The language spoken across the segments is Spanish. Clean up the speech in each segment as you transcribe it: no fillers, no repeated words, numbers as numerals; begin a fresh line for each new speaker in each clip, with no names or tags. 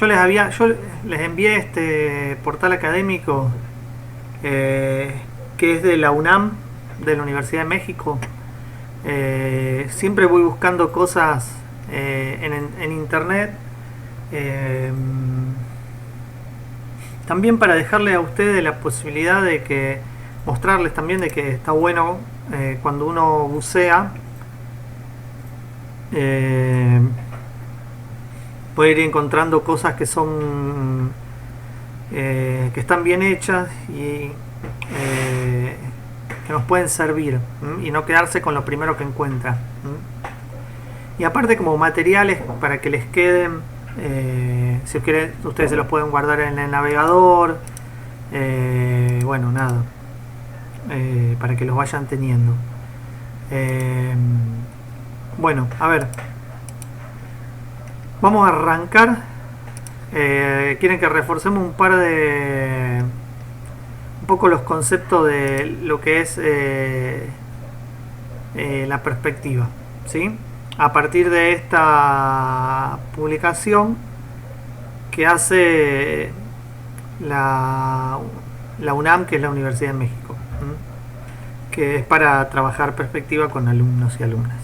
Yo les envié este portal académico que es de la UNAM, de la Universidad de México. Siempre voy buscando cosas en internet. Eh, También para dejarle a ustedes la posibilidad de que mostrarles también de que está bueno cuando uno bucea, eh, puede ir encontrando cosas que son que están bien hechas y que nos pueden servir, y no quedarse con lo primero que encuentra. Y aparte, como materiales para que les queden, si quieren, ustedes se los pueden guardar en el navegador. Bueno, nada, para que los vayan teniendo. Bueno, a ver, vamos a arrancar. Quieren que reforcemos un poco los conceptos de lo que es la perspectiva, ¿sí? A partir de esta publicación que hace la UNAM, que es la Universidad de México, que es para trabajar perspectiva con alumnos y alumnas.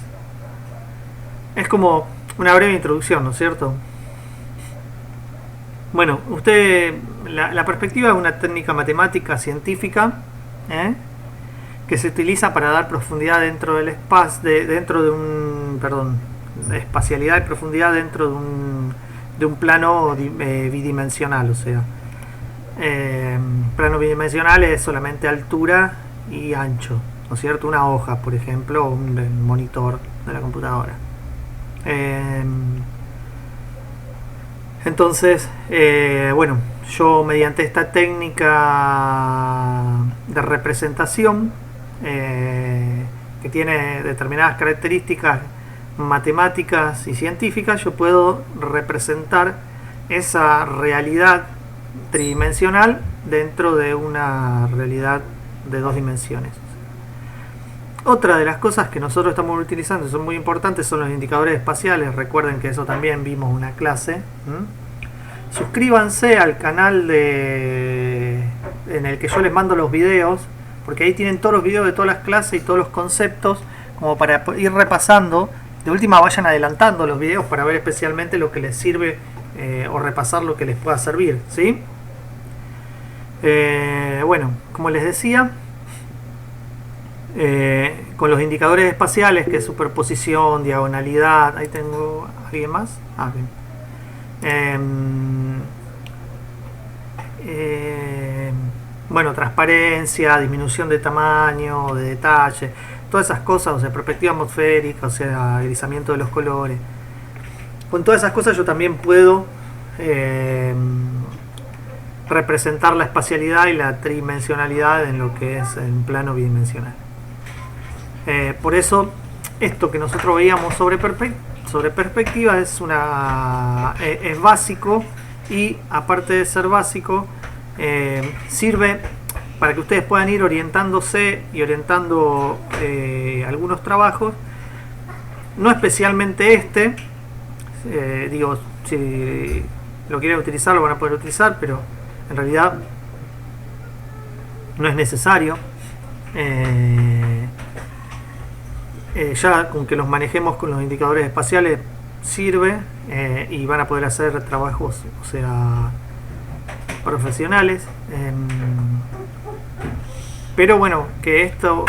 Es como una breve introducción, ¿no es cierto? Bueno, la perspectiva es una técnica matemática científica que se utiliza para dar profundidad dentro del espacio, espacialidad y profundidad dentro de un plano bidimensional, o sea, plano bidimensional es solamente altura y ancho, ¿no es cierto? Una hoja, por ejemplo, o un monitor de la computadora. Entonces, bueno, yo mediante esta técnica de representación, que tiene determinadas características matemáticas y científicas, yo puedo representar esa realidad tridimensional dentro de una realidad de dos dimensiones. Otra de las cosas que nosotros estamos utilizando y son muy importantes son los indicadores espaciales. Recuerden que eso también vimos una clase. Suscríbanse al canal en el que yo les mando los videos, porque ahí tienen todos los videos de todas las clases y todos los conceptos, como para ir repasando. De última, vayan adelantando los videos para ver especialmente lo que les sirve, o repasar lo que les pueda servir, ¿sí? Bueno, como les decía, con los indicadores espaciales, que es superposición, diagonalidad. Ahí tengo a alguien más. Bien. Bueno, transparencia, disminución de tamaño, de detalle, todas esas cosas, o sea, perspectiva atmosférica, o sea, grisamiento de los colores. Con todas esas cosas yo también puedo representar la espacialidad y la tridimensionalidad en lo que es el plano bidimensional. Por eso, esto que nosotros veíamos sobre perspectiva es básico, y aparte de ser básico, sirve para que ustedes puedan ir orientándose y orientando algunos trabajos, no especialmente digo, si lo quieren utilizar lo van a poder utilizar, pero en realidad no es necesario. Ya con que los manejemos con los indicadores espaciales sirve, y van a poder hacer trabajos, o sea, profesionales. Pero bueno, que esto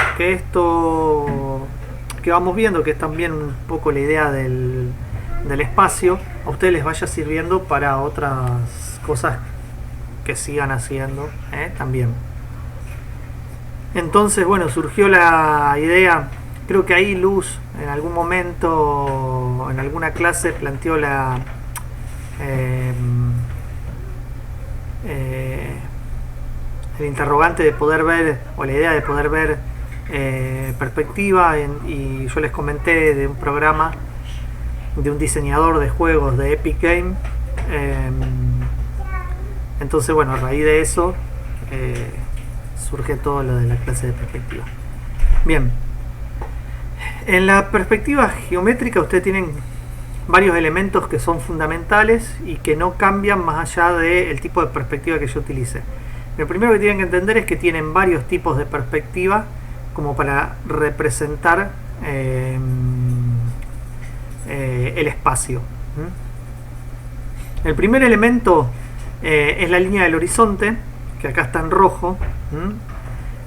que vamos viendo, que es también un poco la idea del espacio, a ustedes les vaya sirviendo para otras cosas que sigan haciendo, también. Entonces, bueno, surgió la idea. Creo que ahí Luz en algún momento, en alguna clase, planteó el interrogante de poder ver, o la idea de poder ver perspectiva, y yo les comenté de un programa de un diseñador de juegos de Epic Game. Entonces, bueno, a raíz de eso surge todo lo de la clase de perspectiva. Bien. En la perspectiva geométrica ustedes tienen varios elementos que son fundamentales y que no cambian más allá del tipo de perspectiva que yo utilice. Lo primero que tienen que entender es que tienen varios tipos de perspectiva como para representar el espacio. El primer elemento es la línea del horizonte, que acá está en rojo.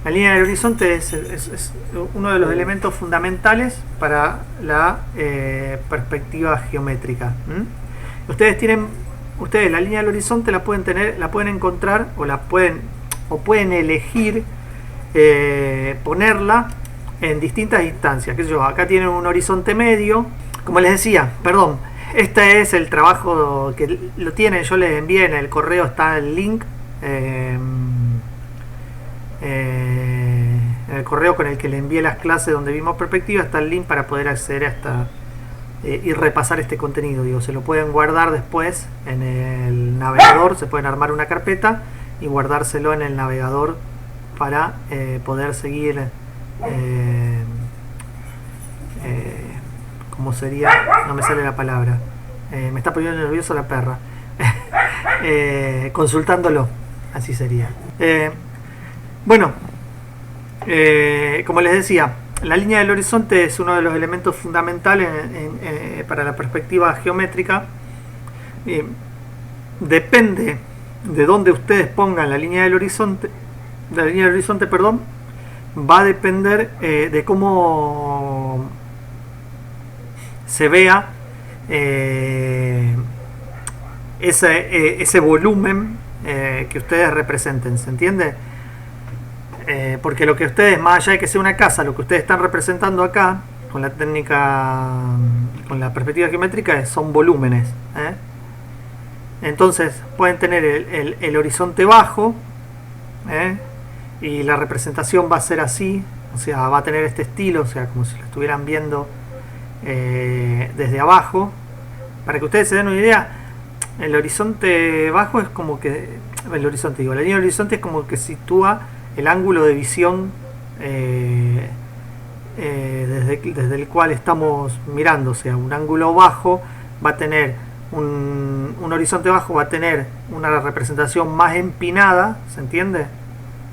La línea del horizonte es uno de los elementos fundamentales para la perspectiva geométrica. Ustedes la línea del horizonte la pueden encontrar o pueden elegir ponerla en distintas instancias. Acá tienen un horizonte medio. Como les decía, perdón, este es el trabajo que lo tienen, yo les envié en el correo, está el link. En el correo con el que le envié las clases donde vimos perspectiva está el link para poder acceder a esta y repasar este contenido. Se lo pueden guardar después en el navegador, se pueden armar una carpeta y guardárselo en el navegador para poder seguir ¿cómo sería? No me sale la palabra, me está poniendo nervioso la perra. Consultándolo, así sería. Bueno, como les decía, la línea del horizonte es uno de los elementos fundamentales para la perspectiva geométrica. Depende de dónde ustedes pongan la línea del horizonte, va a depender de cómo se vea ese volumen que ustedes representen, ¿se entiende? Porque lo que ustedes, más allá de que sea una casa, lo que ustedes están representando acá con la técnica, con la perspectiva geométrica, son volúmenes. Entonces pueden tener el horizonte bajo, y la representación va a ser así, o sea, va a tener este estilo, o sea, como si lo estuvieran viendo desde abajo. Para que ustedes se den una idea, el horizonte bajo es como que la línea del horizonte es como que sitúa el ángulo de visión desde el cual estamos mirando. O sea, un ángulo bajo va a tener un horizonte bajo, va a tener una representación más empinada, ¿se entiende?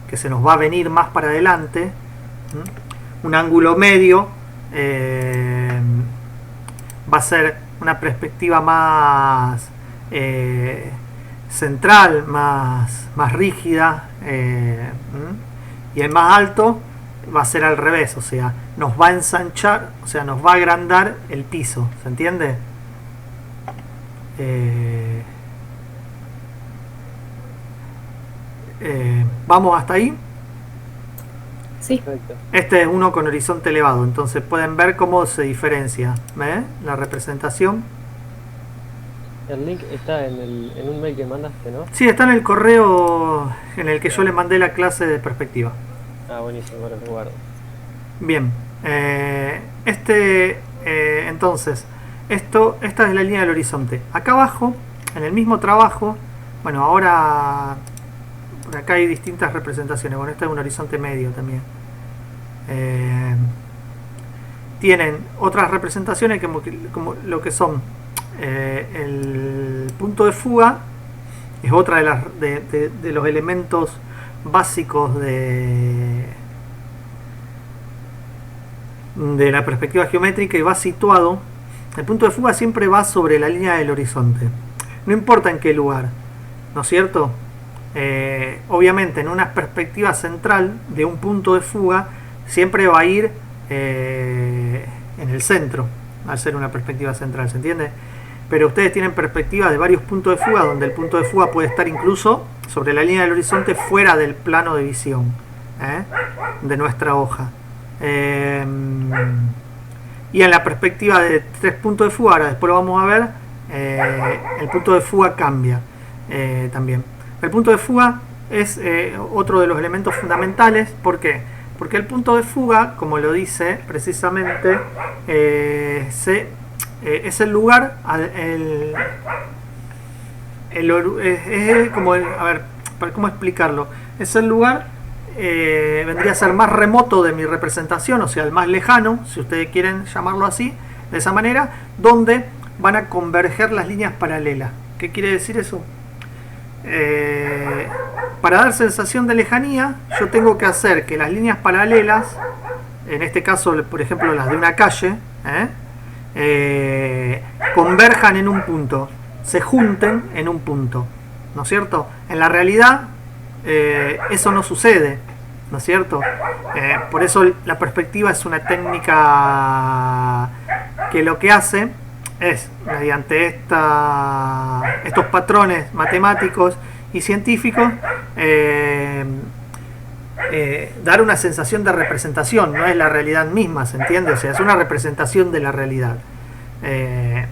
Que se nos va a venir más para adelante. Un ángulo medio va a ser una perspectiva más central, más rígida, y el más alto va a ser al revés, o sea, nos va a ensanchar, o sea, nos va a agrandar el piso, ¿se entiende? ¿Vamos hasta ahí?
Sí.
Perfecto.
Este es uno con horizonte elevado, entonces pueden ver cómo se diferencia, la representación.
El link está en un mail que mandaste, ¿no?
Sí, está en el correo en el que yo le mandé la clase de perspectiva.
Ah, buenísimo, ahora lo guardo.
Bien, entonces, esta es la línea del horizonte. Acá abajo, en el mismo trabajo, bueno, ahora acá hay distintas representaciones. Bueno, este es un horizonte medio también. Tienen otras representaciones como lo que son el punto de fuga, es otra de los elementos básicos de la perspectiva geométrica, y va situado. El punto de fuga siempre va sobre la línea del horizonte, no importa en qué lugar, ¿no es cierto? Obviamente en una perspectiva central de un punto de fuga siempre va a ir en el centro, al ser una perspectiva central, ¿se entiende? Pero ustedes tienen perspectivas de varios puntos de fuga, donde el punto de fuga puede estar incluso sobre la línea del horizonte, fuera del plano de visión de nuestra hoja. Y en la perspectiva de 3 puntos de fuga, ahora después lo vamos a ver, el punto de fuga cambia también. El punto de fuga es otro de los elementos fundamentales. ¿Por qué? Porque el punto de fuga, como lo dice precisamente, es el lugar, a ver, ¿cómo explicarlo? Es el lugar, vendría a ser más remoto de mi representación, o sea, el más lejano, si ustedes quieren llamarlo así, de esa manera, donde van a converger las líneas paralelas. ¿Qué quiere decir eso? Para dar sensación de lejanía, yo tengo que hacer que las líneas paralelas, en este caso, por ejemplo, las de una calle, converjan en un punto, se junten en un punto, ¿no es cierto? En la realidad, eso no sucede, ¿no es cierto? Por eso la perspectiva es una técnica que lo que hace es, mediante estos patrones matemáticos y científicos, dar una sensación de representación. No es la realidad misma, ¿se entiende? O sea, es una representación de la realidad. En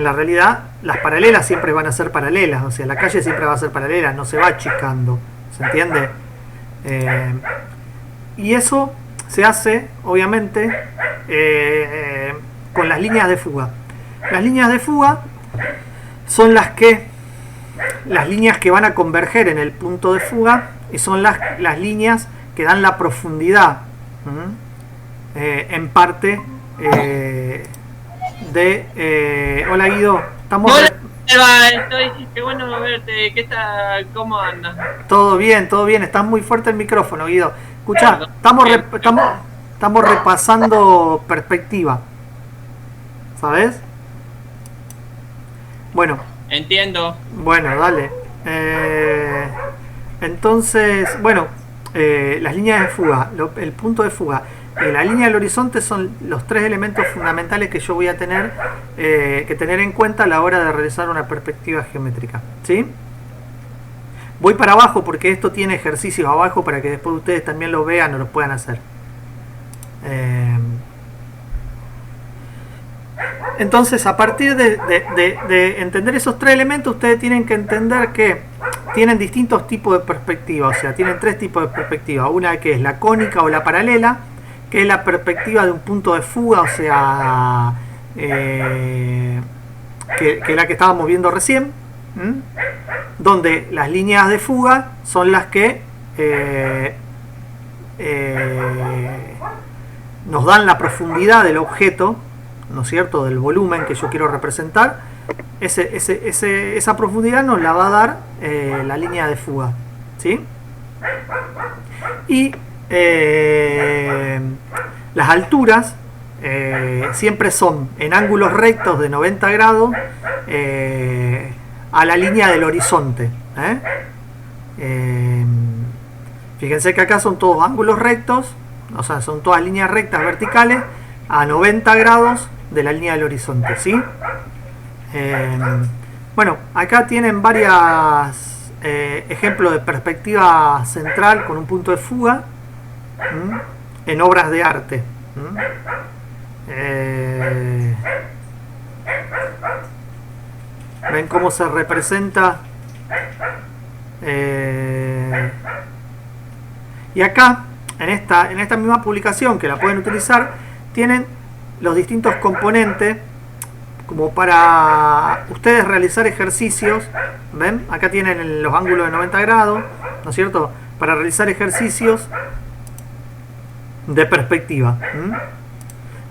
la realidad, las paralelas siempre van a ser paralelas, o sea, la calle siempre va a ser paralela, no se va achicando, ¿se entiende? Y eso se hace, obviamente, con las líneas de fuga. Las líneas de fuga son las líneas que van a converger en el punto de fuga, y son las líneas que dan la profundidad, en parte, hola Guido, estamos...
Hola, Eva, qué bueno verte, ¿cómo andas?
Todo bien, estás muy fuerte el micrófono, Guido. Escuchá, estamos repasando perspectiva, ¿sabes? Bueno.
Entiendo.
Bueno, dale. Entonces, bueno, las líneas de fuga, el punto de fuga y la línea del horizonte son los tres elementos fundamentales que yo voy a tener que tener en cuenta a la hora de realizar una perspectiva geométrica, ¿sí? Voy para abajo porque esto tiene ejercicios abajo para que después ustedes también lo vean o lo puedan hacer. Entonces, a partir de entender esos tres elementos, ustedes tienen que entender que tienen distintos tipos de perspectiva. O sea, tienen tres tipos de perspectiva. Una que es la cónica o la paralela, que es la perspectiva de un punto de fuga, o sea, que la que estábamos viendo recién, donde las líneas de fuga son las que nos dan la profundidad del objeto, ¿no es cierto?, del volumen que yo quiero representar. Esa profundidad nos la va a dar la línea de fuga, ¿sí? Y las alturas siempre son en ángulos rectos de 90 grados a la línea del horizonte, fíjense que acá son todos ángulos rectos, o sea, son todas líneas rectas verticales a 90 grados de la línea del horizonte, ¿sí? Bueno, acá tienen varios ejemplos de perspectiva central con un punto de fuga en obras de arte. Ven cómo se representa. Y acá, en esta misma publicación, que la pueden utilizar, tienen los distintos componentes como para ustedes realizar ejercicios. ¿Ven? Acá tienen los ángulos de 90 grados, ¿no es cierto?, para realizar ejercicios de perspectiva.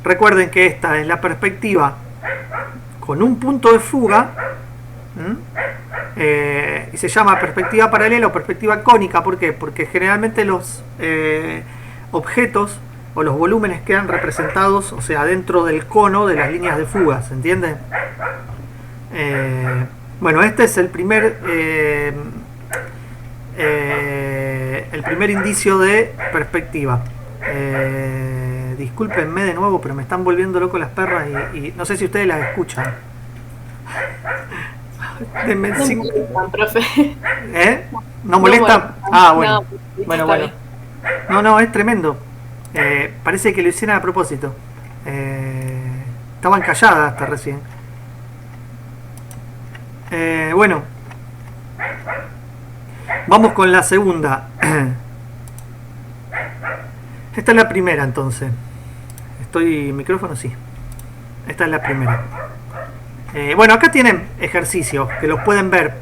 Recuerden que esta es la perspectiva con un punto de fuga, y se llama perspectiva paralela o perspectiva cónica. ¿Por qué? Porque generalmente los objetos o los volúmenes quedan representados, o sea, dentro del cono de las líneas de fuga, ¿se entiende? Bueno, este es el primer indicio de perspectiva. Discúlpenme de nuevo, pero me están volviendo loco las perras y no sé si ustedes las escuchan. Denme
No
cinco...
molestan, profe.
¿No molesta? Ah, bueno.
No,
Bueno. No, es tremendo. Parece que lo hicieron a propósito. Estaban calladas hasta recién. Bueno. Vamos con la segunda. Esta es la primera, entonces. ¿Micrófono? Sí. Esta es la primera. Bueno, acá tienen ejercicios que los pueden ver.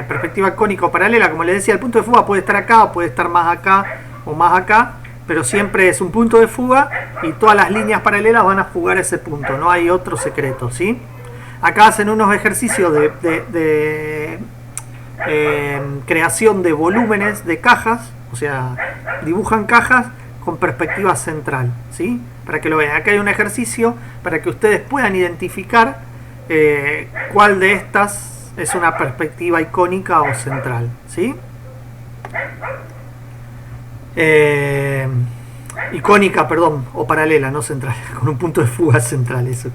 Perspectiva cónica o paralela. Como les decía, el punto de fuga puede estar acá, o puede estar más acá o más acá, pero siempre es un punto de fuga y todas las líneas paralelas van a fugar ese punto. No hay otro secreto, ¿sí? acá hacen unos ejercicios de creación de volúmenes de cajas, o sea, dibujan cajas con perspectiva central, ¿sí? Para que lo vean. Acá hay un ejercicio para que ustedes puedan identificar cuál de estas es una perspectiva icónica o central, ¿sí? Icónica, perdón, o paralela, no central, con un punto de fuga central, eso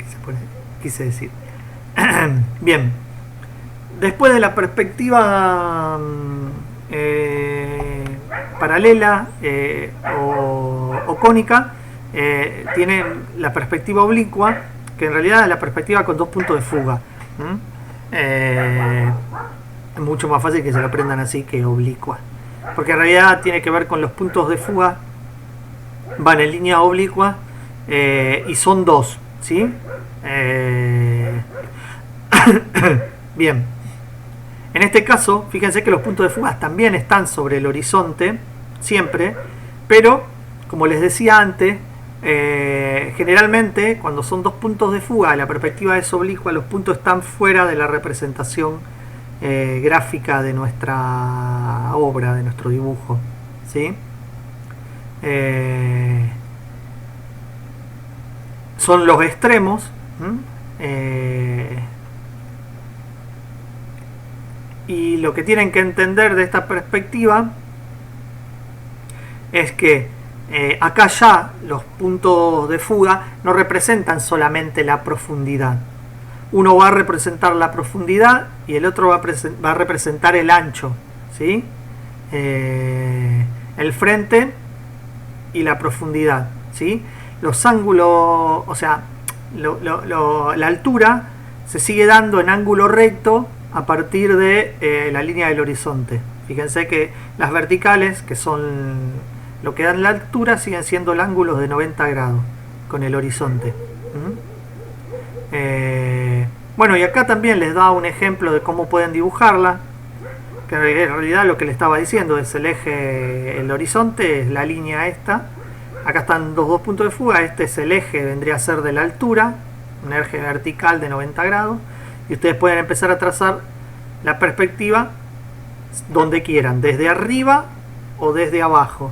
quise decir. Bien, después de la perspectiva paralela o cónica, tienen la perspectiva oblicua, que en realidad es la perspectiva con dos puntos de fuga. Es mucho más fácil que se lo aprendan así que oblicua, porque en realidad tiene que ver con los puntos de fuga, van en línea oblicua y son dos, ¿sí? Bien, en este caso fíjense que los puntos de fuga también están sobre el horizonte siempre, pero como les decía antes, generalmente cuando son dos puntos de fuga, la perspectiva es oblicua, los puntos están fuera de la representación gráfica de nuestra obra, de nuestro dibujo, ¿sí? Son los extremos, y lo que tienen que entender de esta perspectiva es que acá ya los puntos de fuga no representan solamente la profundidad. Uno va a representar la profundidad y el otro va a representar el ancho, ¿sí? El frente y la profundidad, ¿sí? Los ángulos, o sea, la altura se sigue dando en ángulo recto a partir de la línea del horizonte. Fíjense que las verticales, que son lo que dan la altura, siguen siendo el ángulo de 90 grados con el horizonte. Bueno, y acá también les da un ejemplo de cómo pueden dibujarla, que en realidad lo que le estaba diciendo es el eje, el horizonte es la línea esta, acá están los dos puntos de fuga, este es el eje, vendría a ser de la altura, un eje vertical de 90 grados, y ustedes pueden empezar a trazar la perspectiva donde quieran, desde arriba o desde abajo.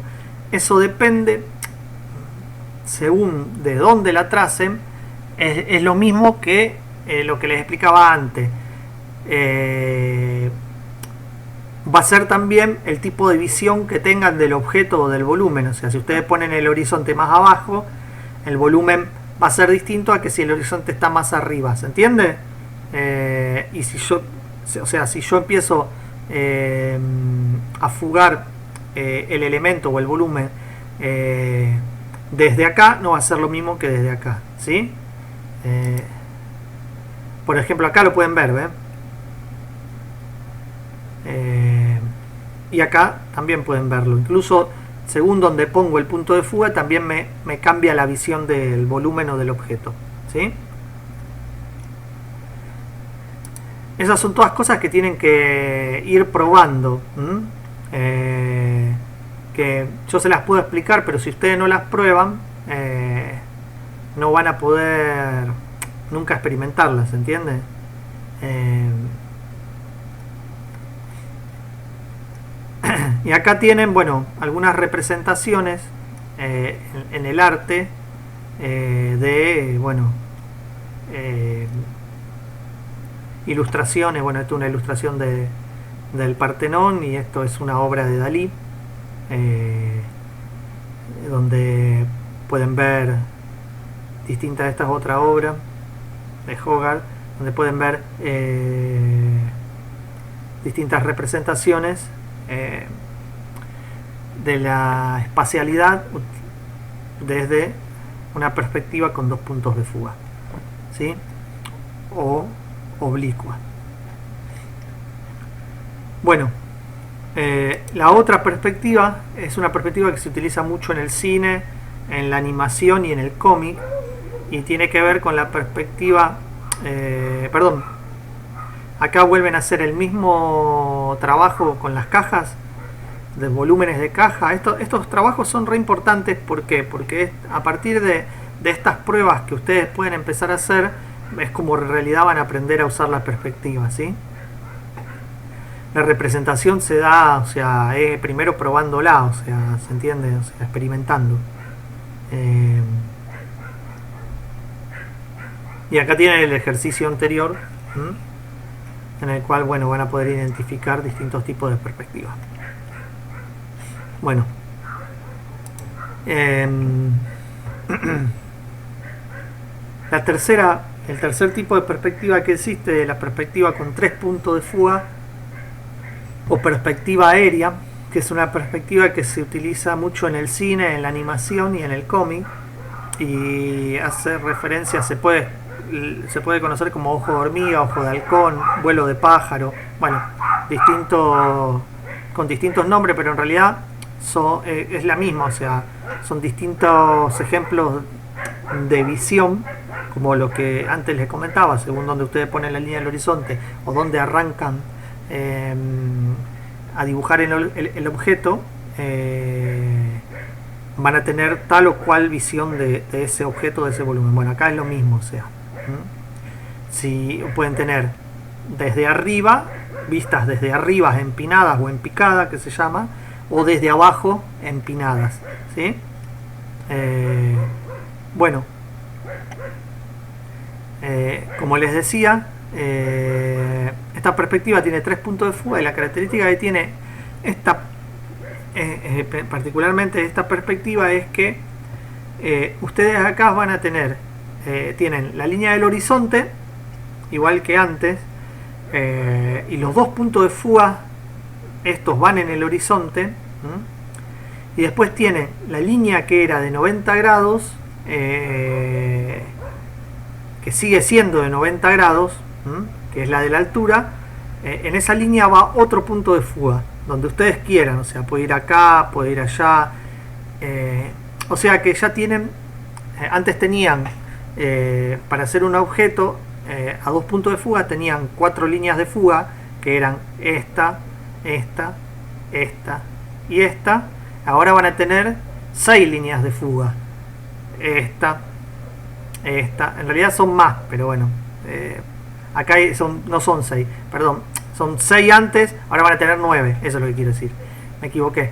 Eso depende, según de dónde la tracen, es lo mismo que lo que les explicaba antes. Va a ser también el tipo de visión que tengan del objeto o del volumen. O sea, si ustedes ponen el horizonte más abajo, el volumen va a ser distinto a que si el horizonte está más arriba. ¿Se entiende? Y si yo empiezo a fugar el elemento o el volumen desde acá, no va a ser lo mismo que desde acá, ¿sí? Por ejemplo, acá lo pueden ver, ¿ven? Y acá también pueden verlo. Incluso según donde pongo el punto de fuga, también me cambia la visión del volumen o del objeto, ¿sí? Esas son todas cosas que tienen que ir probando, que yo se las puedo explicar, pero si ustedes no las prueban, no van a poder nunca experimentarlas, ¿entiende? Y acá tienen, bueno, algunas representaciones en el arte de, bueno, ilustraciones. Bueno, esto es una ilustración del Partenón y esto es una obra de Dalí, donde pueden ver distintas de estas otras obras de Hogarth, donde pueden ver distintas representaciones de la espacialidad desde una perspectiva con dos puntos de fuga, ¿sí? O oblicua. Bueno, la otra perspectiva es una perspectiva que se utiliza mucho en el cine, en la animación y en el cómic, y tiene que ver con la perspectiva, acá vuelven a hacer el mismo trabajo con las cajas, de volúmenes de caja. Estos trabajos son re importantes. ¿Por qué? Porque a partir de estas pruebas que ustedes pueden empezar a hacer, es como en realidad van a aprender a usar la perspectiva, ¿sí? La representación se da, o sea, primero probándola, o sea, ¿se entiende? O sea, experimentando. Y acá tienen el ejercicio anterior, en el cual, bueno, van a poder identificar distintos tipos de perspectivas. Bueno. El tercer tipo de perspectiva que existe es la perspectiva con 3 puntos de fuga o perspectiva aérea, que es una perspectiva que se utiliza mucho en el cine, en la animación y en el cómic, y hace referencia, se puede conocer como ojo de hormiga, ojo de halcón, vuelo de pájaro, bueno, con distintos nombres, pero en realidad es la misma, o sea, son distintos ejemplos de visión, como lo que antes les comentaba, según donde ustedes ponen la línea del horizonte o donde arrancan a dibujar el objeto, van a tener tal o cual visión de ese objeto, de ese volumen. Bueno, acá es lo mismo, o sea, si pueden tener desde arriba, vistas desde arriba empinadas o en picada, que se llama, o desde abajo empinadas, ¿sí? Bueno, como les decía, esta perspectiva tiene 3 puntos de fuga, y la característica que tiene particularmente esta perspectiva es que ustedes acá van a tener, tienen la línea del horizonte, igual que antes, y los 2 puntos de fuga, estos van en el horizonte, y después tienen la línea que era de 90 grados, que sigue siendo de 90 grados, que es la de la altura. En esa línea va otro punto de fuga, donde ustedes quieran, o sea, puede ir acá, puede ir allá, o sea que ya tienen, antes tenían, para hacer un objeto a 2 puntos de fuga, tenían 4 líneas de fuga, que eran esta y esta. Ahora van a tener 6 líneas de fuga, esta, en realidad son más, pero bueno, acá no son 6, perdón, son 6 antes, ahora van a tener 9, eso es lo que quiero decir, me equivoqué.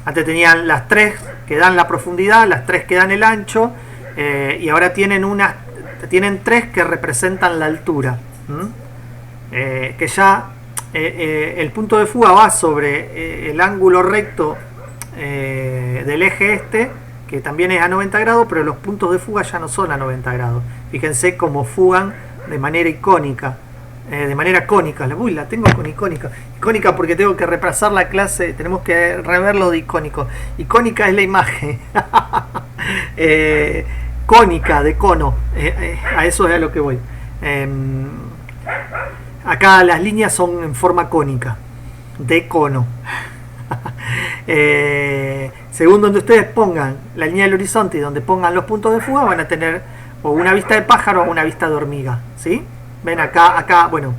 Antes tenían las 3 que dan la profundidad, las 3 que dan el ancho, y ahora tienen 3 que representan la altura, que ya el punto de fuga va sobre el ángulo recto del eje este, que también es a 90 grados, pero los puntos de fuga ya no son a 90 grados. Fíjense cómo fugan de manera icónica, de manera cónica. Uy, la tengo con icónica. Icónica porque tengo que repasar la clase, tenemos que rever lo de icónico. Icónica es la imagen. Cónica, de cono. A eso es a lo que voy. Acá las líneas son en forma cónica, de cono. Según donde ustedes pongan la línea del horizonte y donde pongan los puntos de fuga, van a tener o una vista de pájaro o una vista de hormiga, ¿sí? Ven acá, bueno,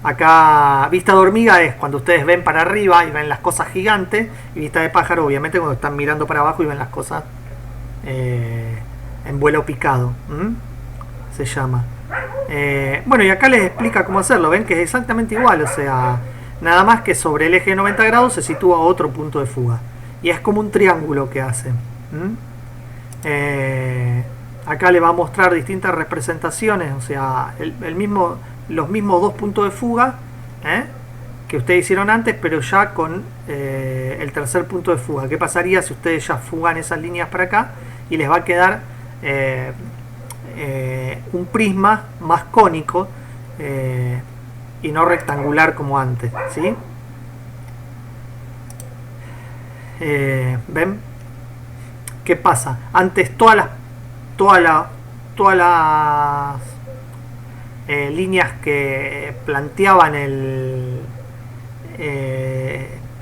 acá vista de hormiga es cuando ustedes ven para arriba y ven las cosas gigantes, y vista de pájaro obviamente cuando están mirando para abajo y ven las cosas en vuelo picado, se llama. Bueno, y acá les explica cómo hacerlo. Ven que es exactamente igual, o sea, nada más que sobre el eje de 90 grados se sitúa otro punto de fuga, y es como un triángulo que hace. Acá le va a mostrar distintas representaciones, o sea, los mismos 2 puntos de fuga que ustedes hicieron antes, pero ya con el tercer punto de fuga. ¿Qué pasaría si ustedes ya fugan esas líneas para acá y les va a quedar un prisma más cónico y no rectangular como antes, ¿sí? ¿Ven? ¿Qué pasa? Antes todas las líneas que planteaban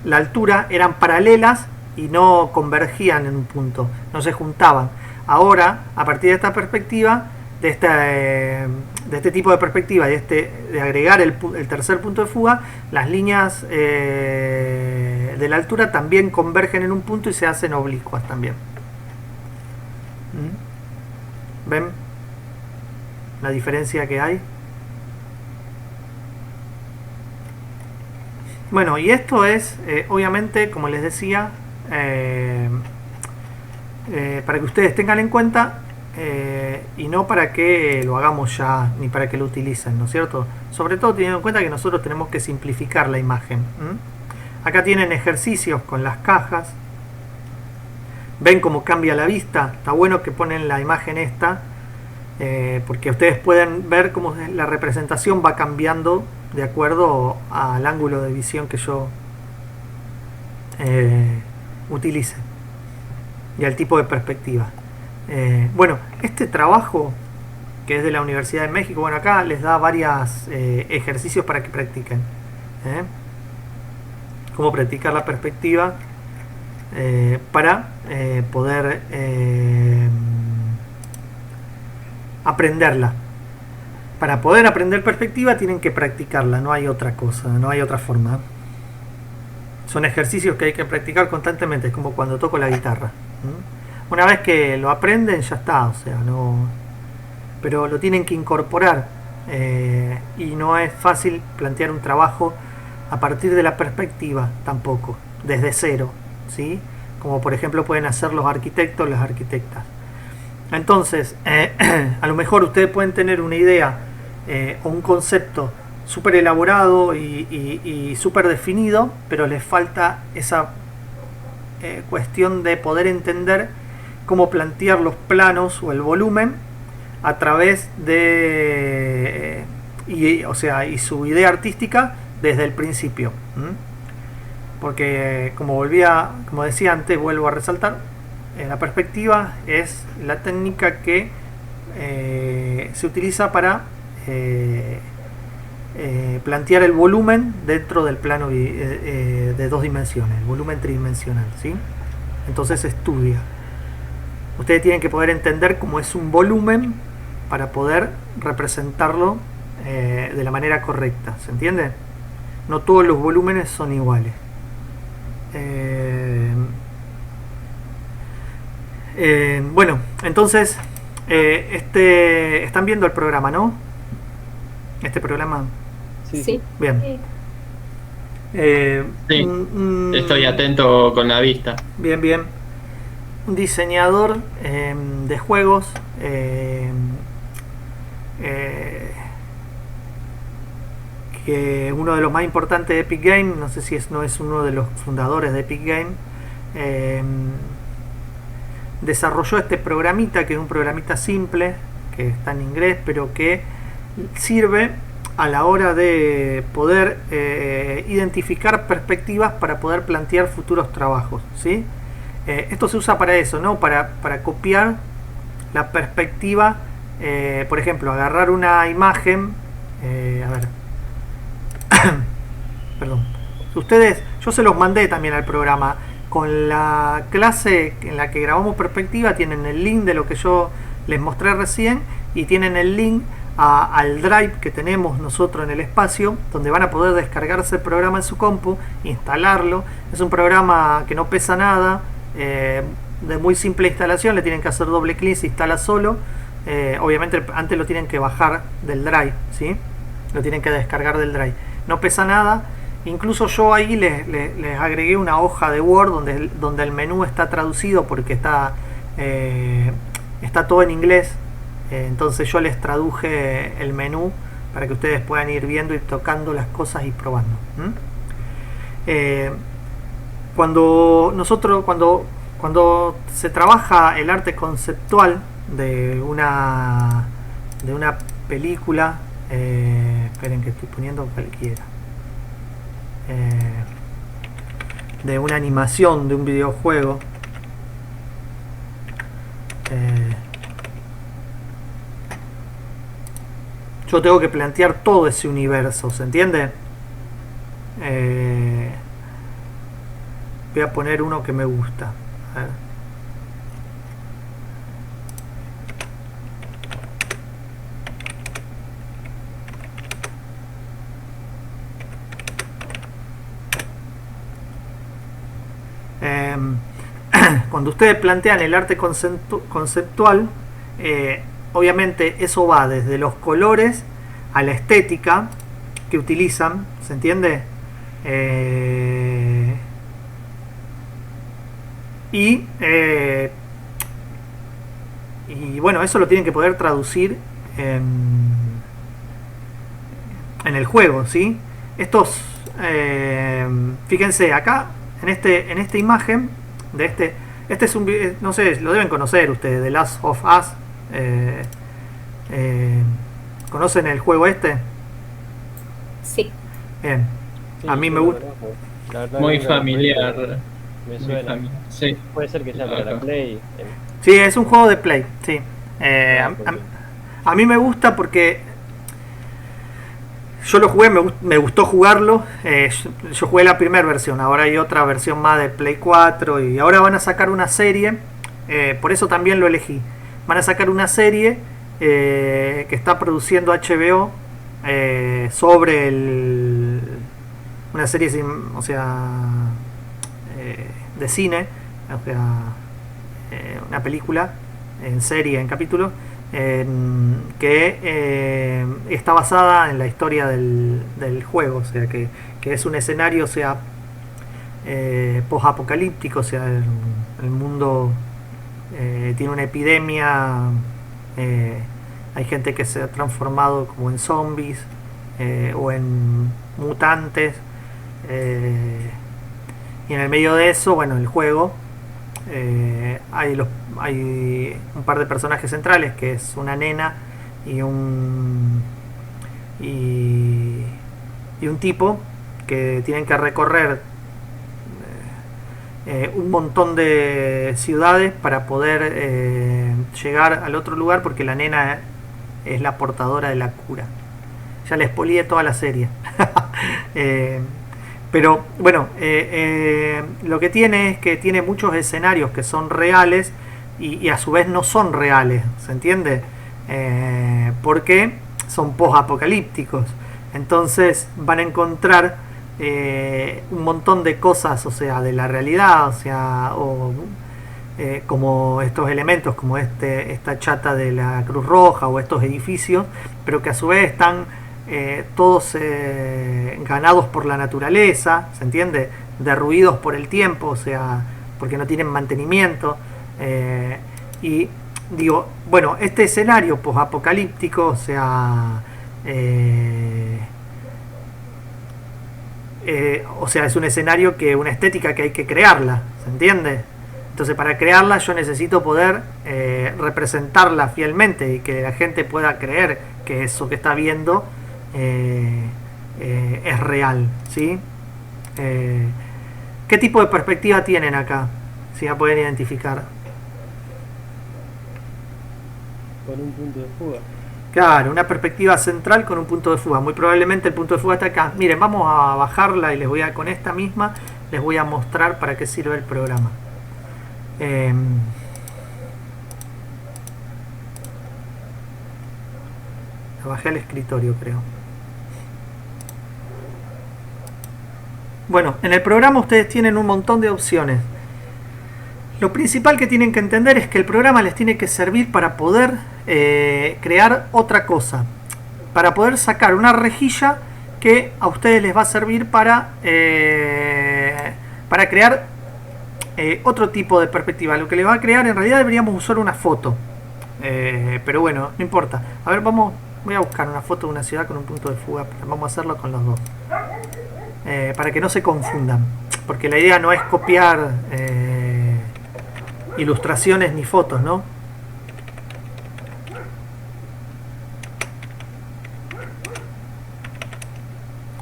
la altura eran paralelas y no convergían en un punto, no se juntaban. Ahora, a partir de esta perspectiva, de este tipo de perspectiva, de agregar el tercer punto de fuga, las líneas de la altura también convergen en un punto y se hacen oblicuas también. ¿Ven? la diferencia que hay. Bueno, y esto es, obviamente, como les decía, para que ustedes tengan en cuenta y no para que lo hagamos ya, ni para que lo utilicen, ¿no es cierto? Sobre todo teniendo en cuenta que nosotros tenemos que simplificar la imagen. Acá tienen ejercicios con las cajas. Ven cómo cambia la vista. Está bueno que ponen la imagen esta, porque ustedes pueden ver cómo la representación va cambiando de acuerdo al ángulo de visión que yo utilice y al tipo de perspectiva. Bueno, este trabajo que es de la Universidad de México, bueno, acá les da varios ejercicios para que practiquen. Cómo practicar la perspectiva para poder aprenderla. Para poder aprender perspectiva tienen que practicarla, no hay otra cosa, no hay otra forma. Son ejercicios que hay que practicar constantemente, es como cuando toco la guitarra. Una vez que lo aprenden ya está, o sea, no. Pero lo tienen que incorporar y no es fácil plantear un trabajo a partir de la perspectiva tampoco, desde cero, ¿sí? Como por ejemplo pueden hacer los arquitectos, las arquitectas. Entonces, a lo mejor ustedes pueden tener una idea o un concepto súper elaborado y súper definido, pero les falta esa cuestión de poder entender cómo plantear los planos o el volumen a través de y su idea artística desde el principio. Porque como decía antes, vuelvo a resaltar, la perspectiva es la técnica que se utiliza para plantear el volumen dentro del plano de dos dimensiones, el volumen tridimensional, ¿sí? Entonces se estudia. Ustedes tienen que poder entender cómo es un volumen para poder representarlo de la manera correcta, ¿se entiende? No todos los volúmenes son iguales. Bueno, entonces están viendo el programa, ¿no? Este programa.
Sí.
Bien.
Sí, estoy atento con la vista.
Bien, bien. Un diseñador de juegos que uno de los más importantes de Epic Games, no sé si no es uno de los fundadores de Epic Games, desarrolló este programita, que es un programita simple, que está en inglés, pero que sirve a la hora de poder identificar perspectivas para poder plantear futuros trabajos, ¿sí? Esto se usa para eso, ¿no? Para copiar la perspectiva, por ejemplo, agarrar una imagen, a ver, perdón, yo se los mandé también al programa. Con la clase en la que grabamos perspectiva tienen el link de lo que yo les mostré recién y tienen el link al drive que tenemos nosotros en el espacio, donde van a poder descargarse el programa en su compu, instalarlo. Es un programa que no pesa nada, de muy simple instalación, le tienen que hacer doble clic, se instala solo. Obviamente antes lo tienen que bajar del drive, ¿sí? Lo tienen que descargar del drive. No pesa nada. Incluso yo ahí les agregué una hoja de Word donde el menú está traducido porque está todo en inglés. Entonces yo les traduje el menú para que ustedes puedan ir viendo y tocando las cosas y probando. Cuando se trabaja el arte conceptual de una película, esperen que estoy poniendo cualquiera, de una animación, de un videojuego, yo tengo que plantear todo ese universo, ¿se entiende? Voy a poner uno que me gusta. A ver. Cuando ustedes plantean el arte conceptual, obviamente eso va desde los colores a la estética que utilizan, ¿se entiende? Y bueno, eso lo tienen que poder traducir en el juego, ¿sí? Estos, fíjense acá en esta imagen de este es un, no sé, lo deben conocer ustedes, The Last of Us. ¿Conocen el juego este?
Sí.
Bien.
Sí,
A mí
yo
me
lo
gusta.
conozco. La verdad
Muy
que nunca lo jugué,
familiar.
pero me
Muy
suena.
familiar. Sí.
Puede ser que sea para la
Ajá.
Play.
Sí, es un juego de Play, sí.
Porque
A mí me gusta porque yo lo jugué, me gustó jugarlo. Yo jugué la primera versión, ahora hay otra versión más de Play 4 y ahora van a sacar una serie, por eso también lo elegí. Van a sacar una serie que está produciendo HBO sobre una serie, o sea, de cine, o sea, una película en serie, en capítulos, que está basada en la historia del juego, o sea, que es un escenario, o sea, post-apocalíptico, o sea, el mundo tiene una epidemia, hay gente que se ha transformado como en zombies o en mutantes, y en el medio de eso, bueno, el juego hay un par de personajes centrales que es una nena y y, y un tipo que tienen que recorrer un montón de ciudades para poder llegar al otro lugar porque la nena es la portadora de la cura. Ya les polié toda la serie. eh, pero bueno, lo que tiene es que tiene muchos escenarios que son reales y a su vez no son reales, ¿se entiende? Porque son post-apocalípticos. Entonces van a encontrar un montón de cosas, o sea, de la realidad, o sea, como estos elementos, como esta chata de la Cruz Roja o estos edificios, pero que a su vez están todos ganados por la naturaleza, ¿se entiende? Derruidos por el tiempo, o sea, porque no tienen mantenimiento. Y digo, bueno, este escenario posapocalíptico, o sea, es un escenario que, una estética que hay que crearla, ¿se entiende? Entonces para crearla yo necesito poder representarla fielmente y que la gente pueda creer que eso que está viendo es real, ¿sí? ¿Qué tipo de perspectiva tienen acá? Si la pueden identificar.
con un punto de fuga.
Claro, una perspectiva central con un punto de fuga. Muy probablemente el punto de fuga está acá. Miren, vamos a bajarla y con esta misma les voy a mostrar para qué sirve el programa. La bajé al escritorio, creo. Bueno, en el programa ustedes tienen un montón de opciones. Lo principal que tienen que entender es que el programa les tiene que servir para poder crear otra cosa. Para poder sacar una rejilla que a ustedes les va a servir para crear otro tipo de perspectiva. Lo que les va a crear, en realidad deberíamos usar una foto. Pero bueno, no importa. A ver, voy a buscar una foto de una ciudad con un punto de fuga. Vamos a hacerlo con los dos. Para que no se confundan. Porque la idea no es copiar ilustraciones ni fotos, ¿no?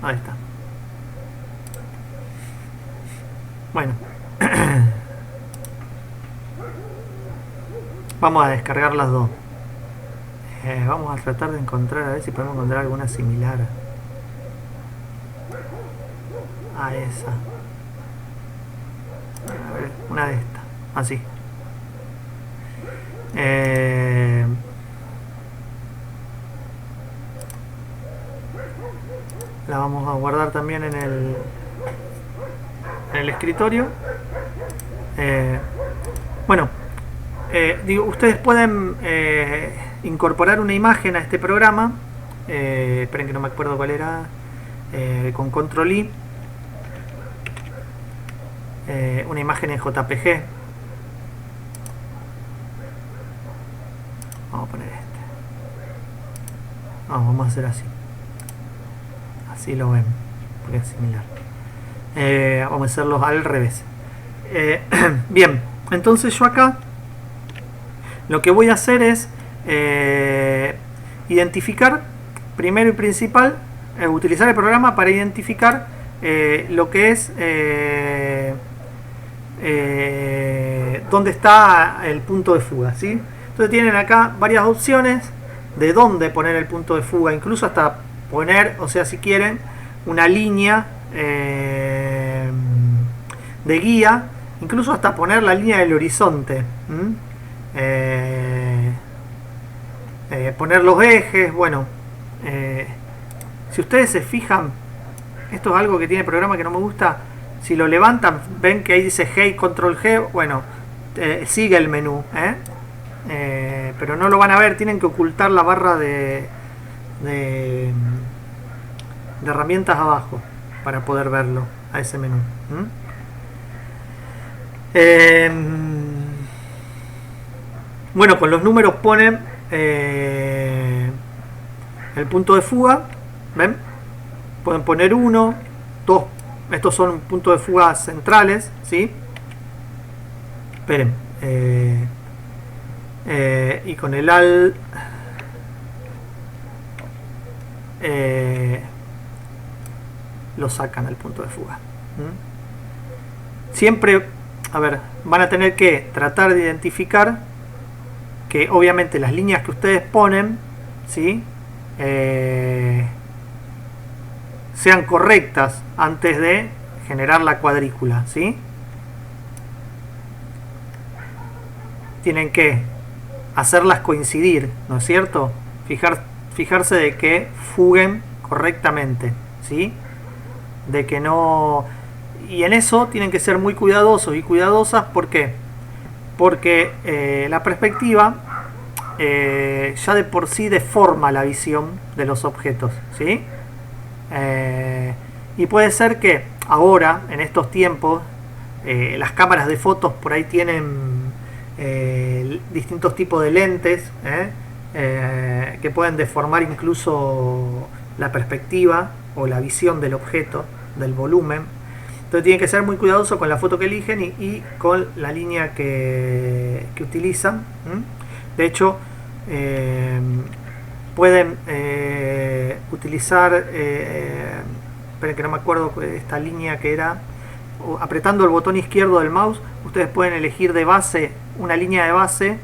Ahí está. Bueno. Vamos a descargar las dos. Vamos a tratar de encontrar, a ver si podemos encontrar alguna similar a esa. A ver, una de estas. Así. La vamos a guardar también en el escritorio. Bueno, digo, ustedes pueden incorporar una imagen a este programa. Esperen que no me acuerdo cuál era. Con control I. Una imagen en JPG. Vamos a poner este. Vamos a hacer así. Así lo ven, porque es similar. Vamos a hacerlos al revés. Bien, entonces yo acá lo que voy a hacer es identificar, primero y principal, utilizar el programa para identificar lo que es dónde está el punto de fuga, ¿sí? Entonces tienen acá varias opciones de dónde poner el punto de fuga, incluso hasta poner, o sea, si quieren, una línea de guía, incluso hasta poner la línea del horizonte, poner los ejes. Bueno, si ustedes se fijan, esto es algo que tiene el programa que no me gusta. Si lo levantan, ven que ahí dice G y Control G. Bueno, sigue el menú, pero no lo van a ver, tienen que ocultar la barra de herramientas abajo para poder verlo a ese menú. Bueno, con los números ponen el punto de fuga. ¿Ven? Pueden poner 1, 2. Estos son puntos de fuga centrales, ¿sí? Esperen. Y con el AL lo sacan al punto de fuga. Siempre, a ver, van a tener que tratar de identificar que obviamente las líneas que ustedes ponen, ¿sí? Sean correctas antes de generar la cuadrícula, ¿sí? Tienen que hacerlas coincidir, ¿no es cierto? Fijarse de que fuguen correctamente, ¿sí? De que no... Y en eso tienen que ser muy cuidadosos y cuidadosas. ¿Por qué? Porque la perspectiva ya de por sí deforma la visión de los objetos, ¿sí? Y puede ser que ahora, en estos tiempos, las cámaras de fotos por ahí tienen distintos tipos de lentes que pueden deformar incluso la perspectiva o la visión del objeto, del volumen. Entonces tienen que ser muy cuidadosos con la foto que eligen y con la línea que utilizan. De hecho, pueden utilizar, esperen que no me acuerdo esta línea que era, apretando el botón izquierdo del mouse, ustedes pueden elegir de base una línea de base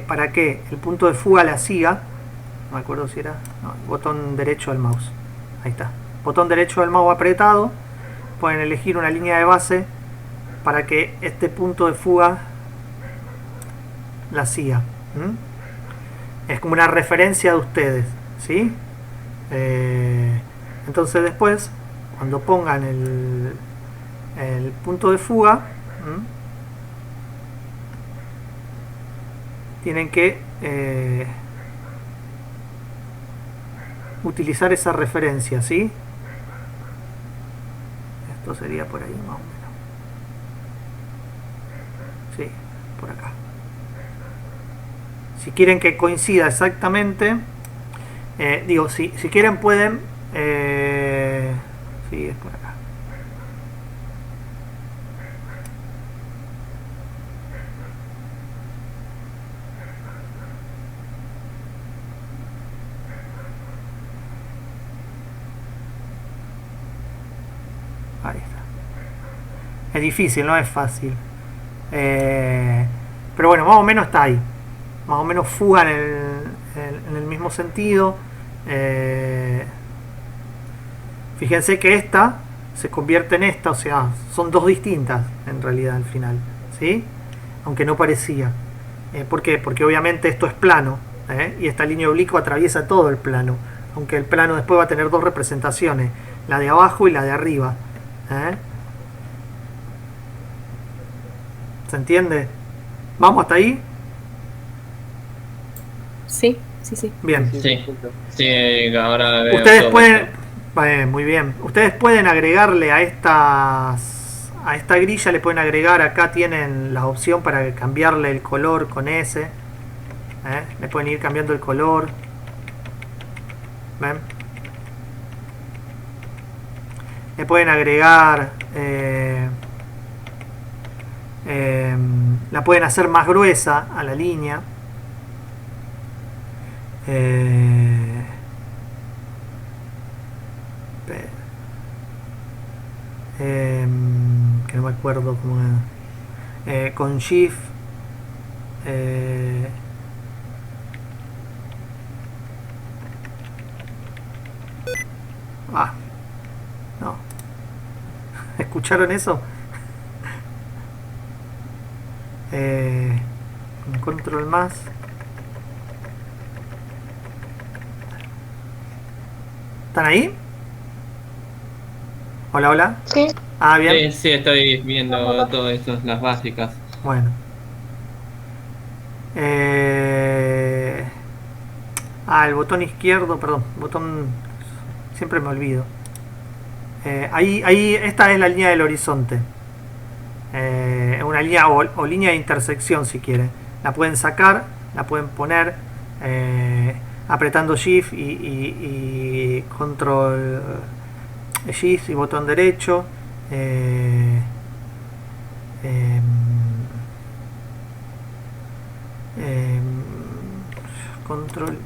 para que el punto de fuga la siga. No me acuerdo si era, no, el botón derecho del mouse, ahí está, botón derecho del mouse apretado, pueden elegir una línea de base para que este punto de fuga la siga. Es como una referencia de ustedes, ¿sí? Entonces después, cuando pongan el punto de fuga, tienen que utilizar esa referencia, ¿sí? Esto sería por ahí más o menos. Sí, por acá. Si quieren que coincida exactamente, digo, si quieren pueden, sí, es por acá. Ahí está. Es difícil, no es fácil. Pero bueno, más o menos está ahí. Más o menos fuga en el mismo sentido. Fíjense que esta se convierte en esta, o sea, son dos distintas en realidad al final, ¿sí? Aunque no parecía. ¿Por qué? Porque obviamente esto es plano, y esta línea oblicua atraviesa todo el plano, aunque el plano después va a tener dos representaciones, la de abajo y la de arriba. ¿Se entiende? ¿Vamos hasta ahí?
Sí, sí, sí.
Bien.
Sí,
Sí,
perfecto.
sí, ahora veo
Ustedes
todo
pueden,
esto.
muy bien. Ustedes pueden agregarle a esta grilla le pueden agregar, acá tienen la opción para cambiarle el color con ese. Le pueden ir cambiando el color. ¿Ven? Le pueden agregar, la pueden hacer más gruesa a la línea. Eh, que no me acuerdo cómo era. Con Shift. Eh, no. ¿Escucharon eso? Con control más. ¿Están ahí? Hola, hola.
Sí.
Ah, bien.
Sí, sí, estoy viendo todo esto, las básicas.
Bueno. Eh, el botón izquierdo, perdón. Botón. Siempre me olvido. Ahí, esta es la línea del horizonte. Una línea o línea de intersección si quieren. La pueden sacar, la pueden poner apretando Shift y Control Shift y botón derecho. Eh, em, em, Control.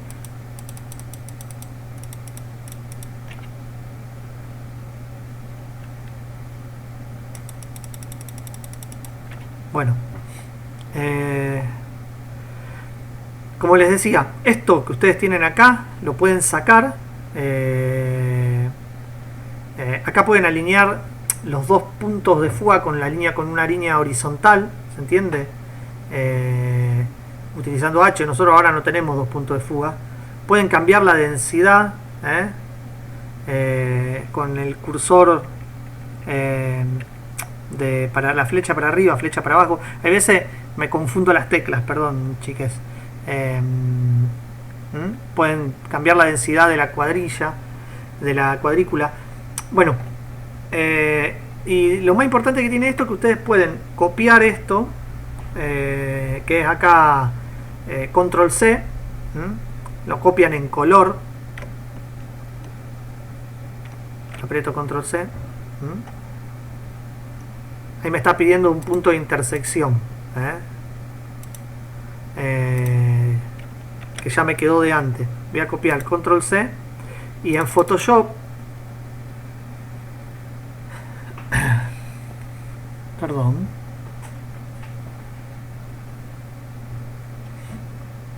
Bueno. Como les decía, esto que ustedes tienen acá lo pueden sacar. Acá pueden alinear los dos puntos de fuga con una línea horizontal, ¿se entiende? Utilizando H. Nosotros ahora no tenemos dos puntos de fuga. Pueden cambiar la densidad con el cursor para la flecha para arriba, flecha para abajo. A veces me confundo las teclas, perdón, chiques. Pueden cambiar la densidad de la cuadrilla, de la cuadrícula. Bueno, y lo más importante que tiene esto es que ustedes pueden copiar esto, que es acá control C, lo copian en color, aprieto control C, ahí me está pidiendo un punto de intersección, que ya me quedó de antes. Voy a copiar el control C y en Photoshop, perdón,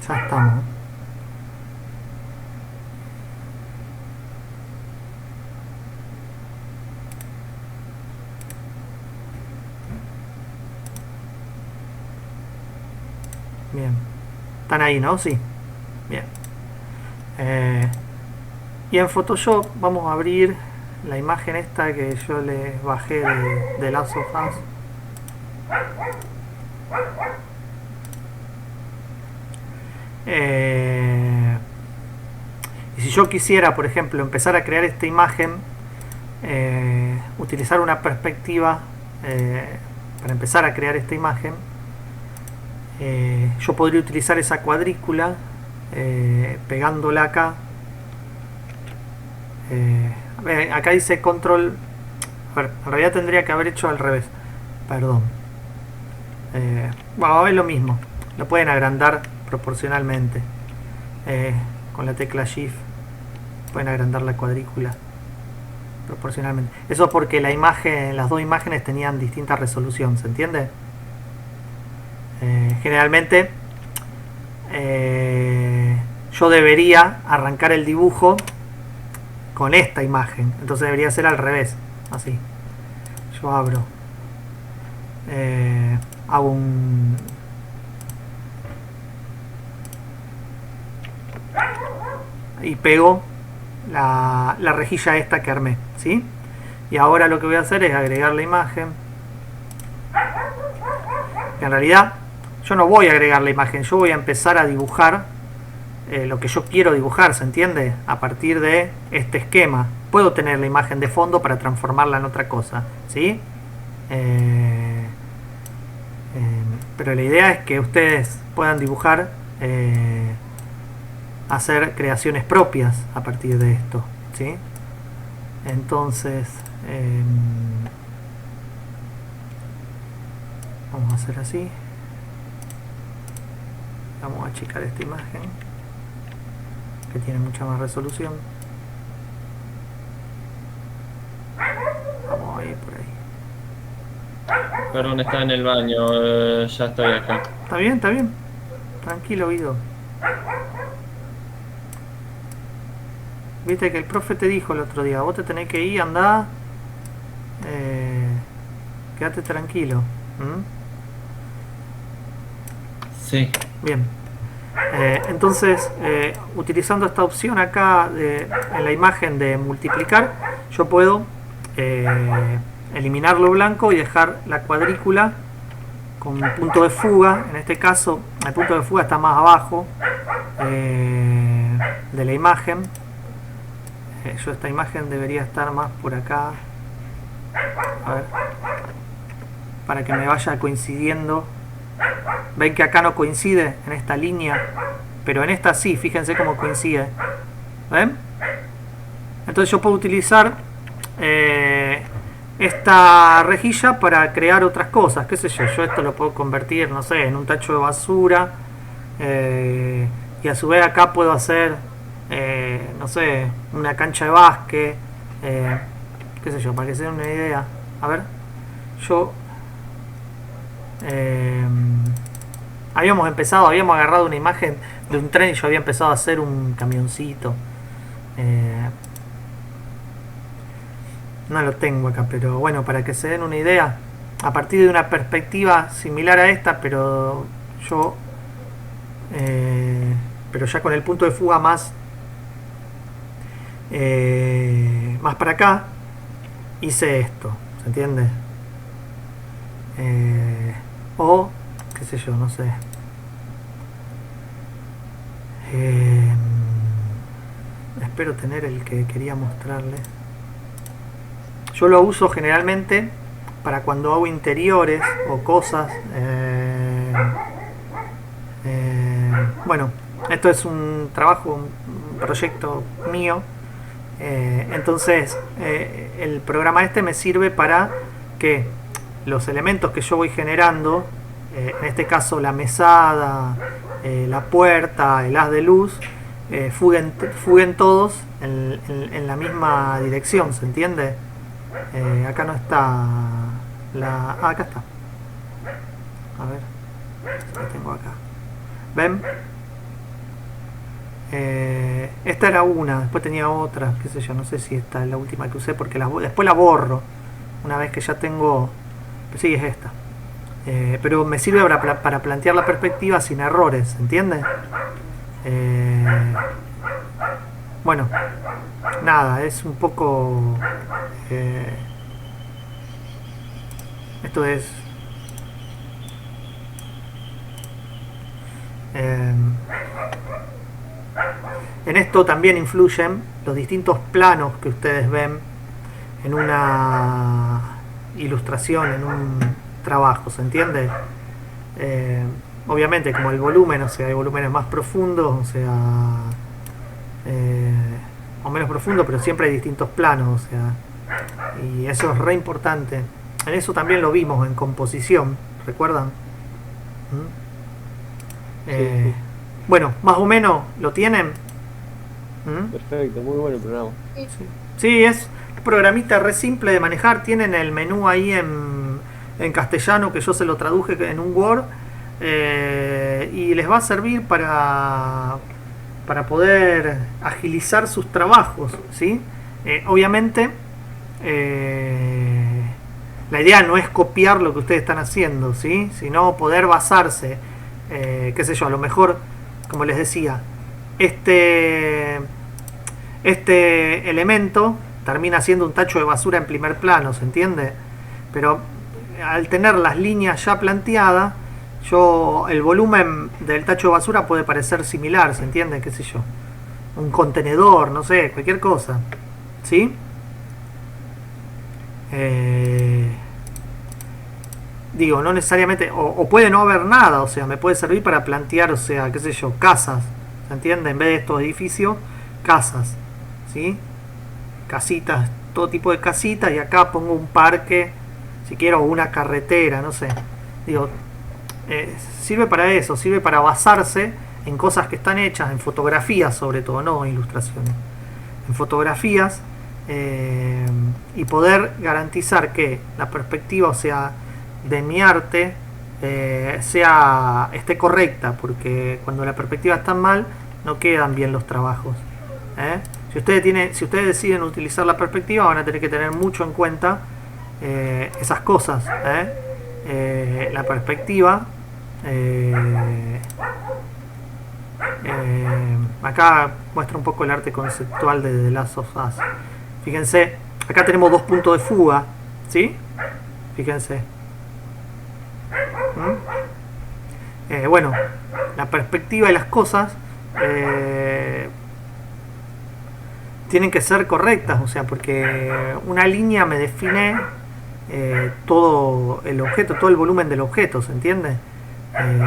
ya estamos. Bien, están ahí, ¿no? Sí, bien. Y en Photoshop vamos a abrir la imagen esta que yo les bajé de Last of Us. Y si yo quisiera, por ejemplo, empezar a crear esta imagen, utilizar una perspectiva para empezar a crear esta imagen, yo podría utilizar esa cuadrícula pegándola acá. Acá dice control. A ver, en realidad tendría que haber hecho al revés. Perdón. Bueno, es lo mismo. Lo pueden agrandar proporcionalmente. Con la tecla Shift pueden agrandar la cuadrícula proporcionalmente. Eso porque las dos imágenes tenían distinta resolución, ¿se entiende? Generalmente yo debería arrancar el dibujo con esta imagen, entonces debería ser al revés, así. Yo abro, hago un y pego la rejilla esta que armé, ¿sí? Y ahora lo que voy a hacer es agregar la imagen. En realidad yo no voy a agregar la imagen, yo voy a empezar a dibujar lo que yo quiero dibujar, ¿se entiende? A partir de este esquema. Puedo tener la imagen de fondo para transformarla en otra cosa, ¿sí? Pero la idea es que ustedes puedan dibujar, hacer creaciones propias a partir de esto, ¿sí? Entonces, vamos a hacer así. Vamos a achicar esta imagen, que tiene mucha más resolución. Vamos a ir por ahí.
Perdón, estaba en el baño, ya estoy acá.
¿Está bien? ¿Está bien? Tranquilo, Guido. Viste que el profe te dijo el otro día, vos te tenés que ir, andá, quédate tranquilo. ¿Mm?
Sí.
Bien. Entonces, utilizando esta opción acá en la imagen de multiplicar, yo puedo eliminar lo blanco y dejar la cuadrícula con un punto de fuga. En este caso, el punto de fuga está más abajo de la imagen. Yo esta imagen debería estar más por acá. A ver, para que me vaya coincidiendo. Ven que acá no coincide en esta línea, pero en esta sí, fíjense cómo coincide. ¿Ven? Entonces yo puedo utilizar esta rejilla para crear otras cosas, qué sé yo. Yo esto lo puedo convertir, no sé, en un tacho de basura, y a su vez acá puedo hacer, no sé, una cancha de básquet, qué sé yo, para que se den una idea. A ver, yo habíamos agarrado una imagen de un tren y yo había empezado a hacer un camioncito. No lo tengo acá, pero bueno, para que se den una idea, a partir de una perspectiva similar a esta, pero yo pero ya con el punto de fuga más para acá, hice esto, ¿se entiende? O qué sé yo, no sé, espero tener el que quería mostrarles. Yo lo uso generalmente para cuando hago interiores o cosas. Bueno, esto es un trabajo, un proyecto mío. Entonces el programa este me sirve para que los elementos que yo voy generando, en este caso la mesada, la puerta, el haz de luz, fuguen todos en la misma dirección, ¿se entiende? Acá no está acá está. A ver si lo tengo acá. ¿Ven? Esta era una, después tenía otra, qué sé yo, no sé si esta es la última que usé porque después la borro una vez que ya tengo. Sí, es esta. Pero me sirve para plantear la perspectiva sin errores, ¿entiende? Bueno, nada, es un poco esto es en esto también influyen los distintos planos que ustedes ven en una ilustración, en un trabajo, ¿se entiende? Obviamente, como el volumen, o sea, hay volúmenes más profundos, o sea, o menos profundos, pero siempre hay distintos planos, o sea, y eso es re importante. En eso también lo vimos en composición, ¿recuerdan?
Sí.
Bueno, más o menos lo tienen.
Perfecto, muy bueno el programa.
Sí, es un programita re simple de manejar. Tienen el menú ahí en castellano, que yo se lo traduje en un Word, y les va a servir para poder agilizar sus trabajos, ¿sí? Obviamente la idea no es copiar lo que ustedes están haciendo, ¿sí? Sino poder basarse, qué sé yo, a lo mejor, como les decía, este elemento termina siendo un tacho de basura en primer plano, ¿se entiende? Pero al tener las líneas ya planteadas, el volumen del tacho de basura puede parecer similar, ¿se entiende? ¿Qué sé yo? Un contenedor, no sé, cualquier cosa. ¿Sí? Digo, no necesariamente, o puede no haber nada, o sea, me puede servir para plantear, o sea, qué sé yo, casas, ¿se entiende? En vez de estos edificios, casas, ¿sí? Casitas, todo tipo de casitas, y acá pongo un parque, si quiero, una carretera, no sé. Digo, sirve para eso, sirve para basarse en cosas que están hechas, en fotografías sobre todo, no en ilustraciones, en fotografías, y poder garantizar que la perspectiva, o sea, de mi arte esté correcta, porque cuando la perspectiva está mal no quedan bien los trabajos. Si ustedes deciden utilizar la perspectiva, van a tener que tener mucho en cuenta esas cosas. La perspectiva, acá muestra un poco el arte conceptual de The Last of Us. Fíjense, acá tenemos dos puntos de fuga, ¿sí? Fíjense. Bueno, la perspectiva y las cosas tienen que ser correctas, o sea, porque una línea me define todo el objeto, todo el volumen del objeto, ¿se entiende?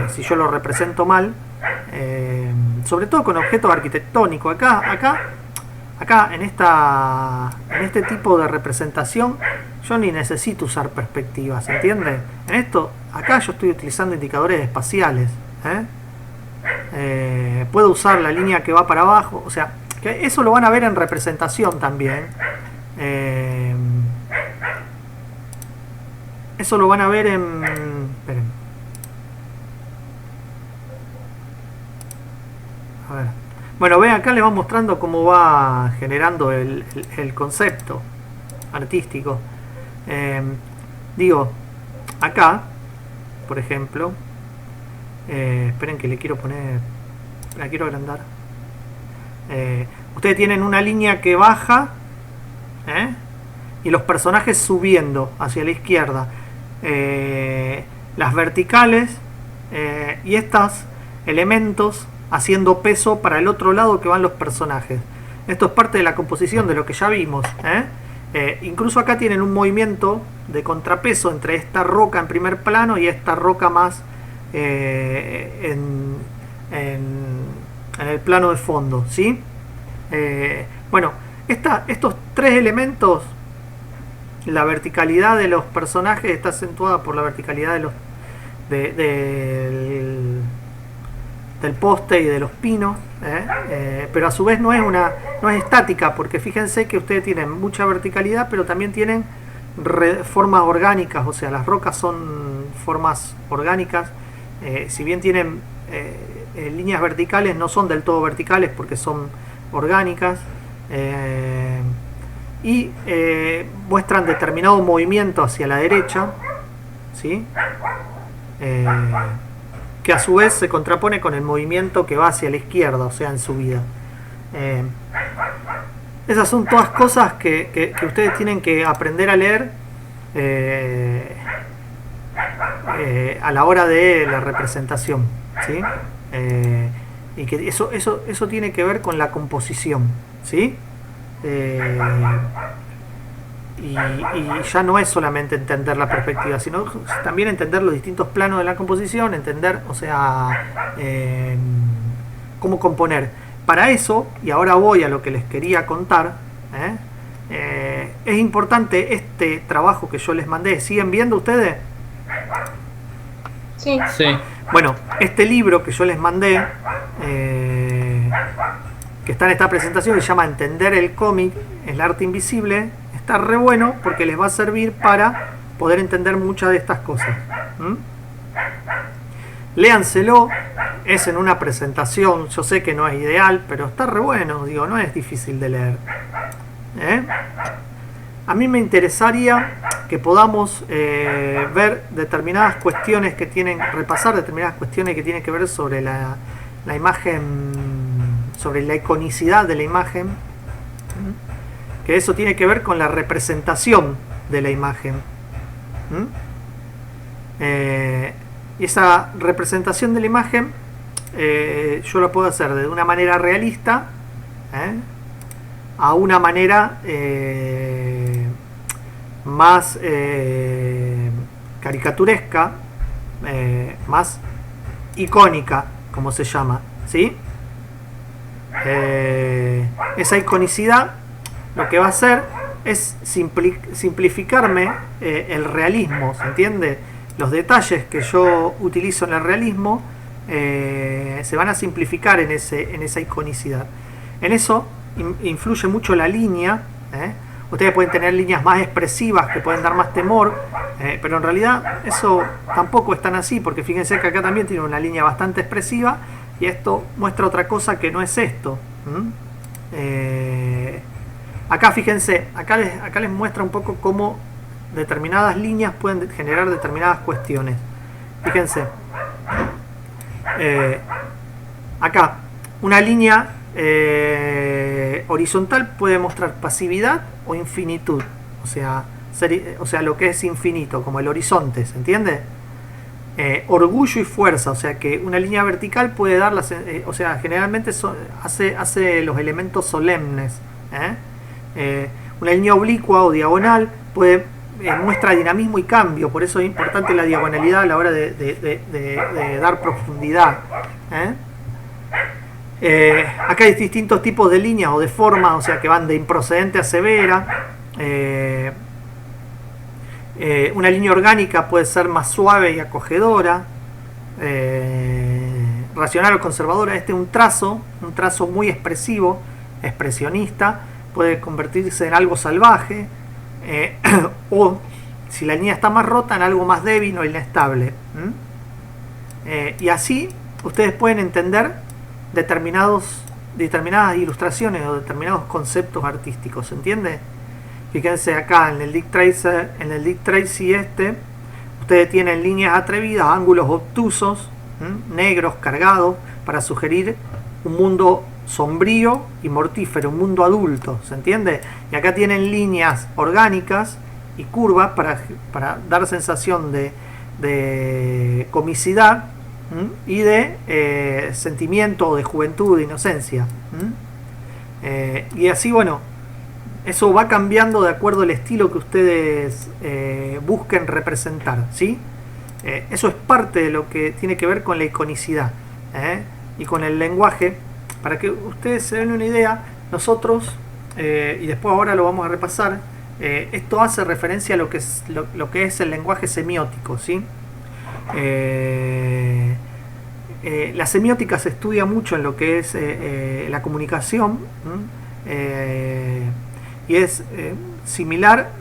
Si yo lo represento mal, sobre todo con objetos arquitectónicos, acá en este tipo de representación yo ni necesito usar perspectivas, ¿se entiende? En esto, acá yo estoy utilizando indicadores espaciales, puedo usar la línea que va para abajo, o sea, que eso lo van a ver en representación también. Eso lo van a ver en... Esperen. A ver. Bueno, ven, acá les va mostrando cómo va generando el concepto artístico. Digo, acá, por ejemplo, esperen que le quiero poner... La quiero agrandar. Ustedes tienen una línea que baja, y los personajes subiendo hacia la izquierda, las verticales, y estos elementos haciendo peso para el otro lado que van los personajes. Esto es parte de la composición de lo que ya vimos. Incluso acá tienen un movimiento de contrapeso entre esta roca en primer plano y esta roca más en el plano de fondo, ¿sí? Bueno, estos tres elementos, la verticalidad de los personajes está acentuada por la verticalidad de del poste y de los pinos, pero a su vez no es estática, porque fíjense que ustedes tienen mucha verticalidad, pero también tienen formas orgánicas, o sea, las rocas son formas orgánicas, si bien tienen líneas verticales, no son del todo verticales porque son orgánicas, y muestran determinado movimiento hacia la derecha, ¿sí? Que a su vez se contrapone con el movimiento que va hacia la izquierda, o sea, en subida. Esas son todas cosas que ustedes tienen que aprender a leer a la hora de la representación, ¿sí? Y que eso tiene que ver con la composición, ¿sí? Y ya no es solamente entender la perspectiva, sino también entender los distintos planos de la composición, entender, o sea, cómo componer. Para eso, y ahora voy a lo que les quería contar, es importante este trabajo que yo les mandé. ¿Siguen viendo ustedes?
Sí.
Sí.
Bueno, este libro que yo les mandé, que está en esta presentación, que se llama Entender el cómic, el arte invisible, está re bueno porque les va a servir para poder entender muchas de estas cosas. Léanselo, es en una presentación, yo sé que no es ideal, pero está re bueno, digo, no es difícil de leer. A mí me interesaría que podamos ver determinadas cuestiones que repasar determinadas cuestiones que tienen que ver sobre la imagen, sobre la iconicidad de la imagen, que eso tiene que ver con la representación de la imagen. Y esa representación de la imagen yo la puedo hacer de una manera realista a una manera más caricaturesca, más icónica, como se llama, ¿sí? Esa iconicidad lo que va a hacer es simplificarme el realismo, ¿se entiende? Los detalles que yo utilizo en el realismo se van a simplificar en esa iconicidad. En eso influye mucho la línea. Ustedes pueden tener líneas más expresivas que pueden dar más temor, pero en realidad eso tampoco es tan así, porque fíjense que acá también tiene una línea bastante expresiva y esto muestra otra cosa que no es esto. Acá fíjense, acá les muestra un poco cómo determinadas líneas pueden generar determinadas cuestiones. Fíjense, acá una línea horizontal puede mostrar pasividad o infinitud, o sea, lo que es infinito, como el horizonte, ¿se entiende? Orgullo y fuerza, o sea que una línea vertical puede dar o sea, generalmente hace los elementos solemnes. Una línea oblicua o diagonal muestra dinamismo y cambio, por eso es importante la diagonalidad a la hora de dar profundidad. Acá hay distintos tipos de líneas o de formas, o sea que van de improcedente a severa. Una línea orgánica puede ser más suave y acogedora, racional o conservadora. Este es un trazo muy expresivo, expresionista, puede convertirse en algo salvaje, o si la línea está más rota, en algo más débil o inestable. Y así ustedes pueden entender determinadas ilustraciones o determinados conceptos artísticos, ¿se entiende? Fíjense acá en el Dick Tracy ustedes tienen líneas atrevidas, ángulos obtusos, negros, cargados, para sugerir un mundo sombrío y mortífero, un mundo adulto, ¿se entiende? Y acá tienen líneas orgánicas y curvas para dar sensación de comicidad y de sentimiento, de juventud, de inocencia. Y así, bueno, eso va cambiando de acuerdo al estilo que ustedes busquen representar, ¿sí? Eso es parte de lo que tiene que ver con la iconicidad y con el lenguaje. Para que ustedes se den una idea, nosotros, y después ahora lo vamos a repasar, esto hace referencia a lo que es el lenguaje semiótico, ¿sí? La semiótica se estudia mucho en lo que es la comunicación, y es similar.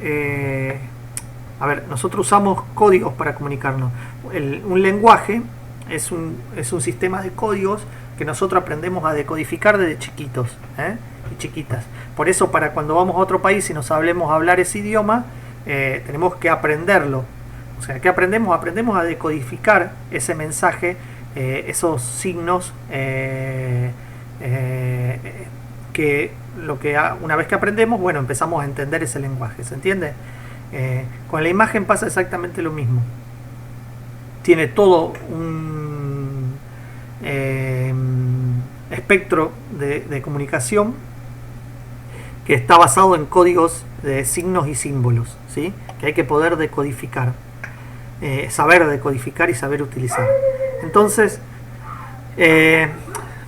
A ver, nosotros usamos códigos para comunicarnos. Un lenguaje es un sistema de códigos que nosotros aprendemos a decodificar desde chiquitos y chiquitas. Por eso, para cuando vamos a otro país y nos hablemos a hablar ese idioma, tenemos que aprenderlo. O sea, ¿qué aprendemos? Aprendemos a decodificar ese mensaje, esos signos, que una vez que aprendemos, bueno, empezamos a entender ese lenguaje, ¿se entiende? Con la imagen pasa exactamente lo mismo. Tiene todo un espectro de comunicación que está basado en códigos de signos y símbolos, ¿sí? Que hay que poder decodificar, saber decodificar y saber utilizar. Entonces,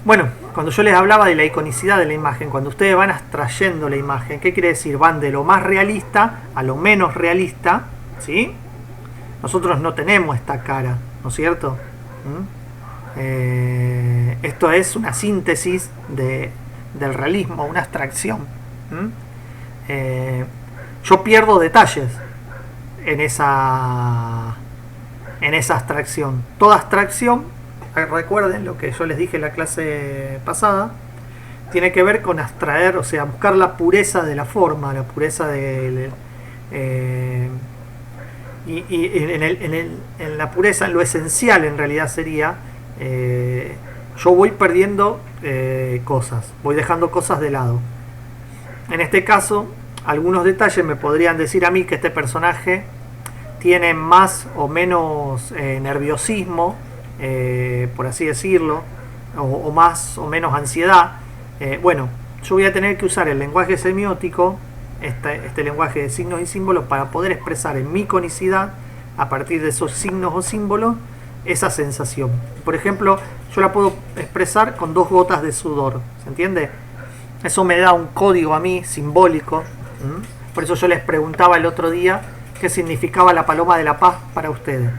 bueno, cuando yo les hablaba de la iconicidad de la imagen, cuando ustedes van abstrayendo la imagen, ¿qué quiere decir? Van de lo más realista a lo menos realista, ¿sí? Nosotros no tenemos esta cara, ¿no es cierto? Esto es una síntesis del realismo, una abstracción. Yo pierdo detalles en esa abstracción. Toda abstracción, recuerden lo que yo les dije en la clase pasada, tiene que ver con abstraer, o sea, buscar la pureza de la forma, la pureza y en la pureza, en lo esencial en realidad sería, yo voy perdiendo cosas, voy dejando cosas de lado. En este caso, algunos detalles me podrían decir a mí que este personaje tiene más o menos nerviosismo, por así decirlo, o más o menos ansiedad. Bueno, yo voy a tener que usar el lenguaje semiótico, este lenguaje de signos y símbolos, para poder expresar en mi conicidad, a partir de esos signos o símbolos, esa sensación. Por ejemplo, yo la puedo expresar con 2 gotas de sudor, ¿se entiende? Eso me da un código a mí simbólico. Por eso yo les preguntaba el otro día qué significaba la paloma de la paz para ustedes.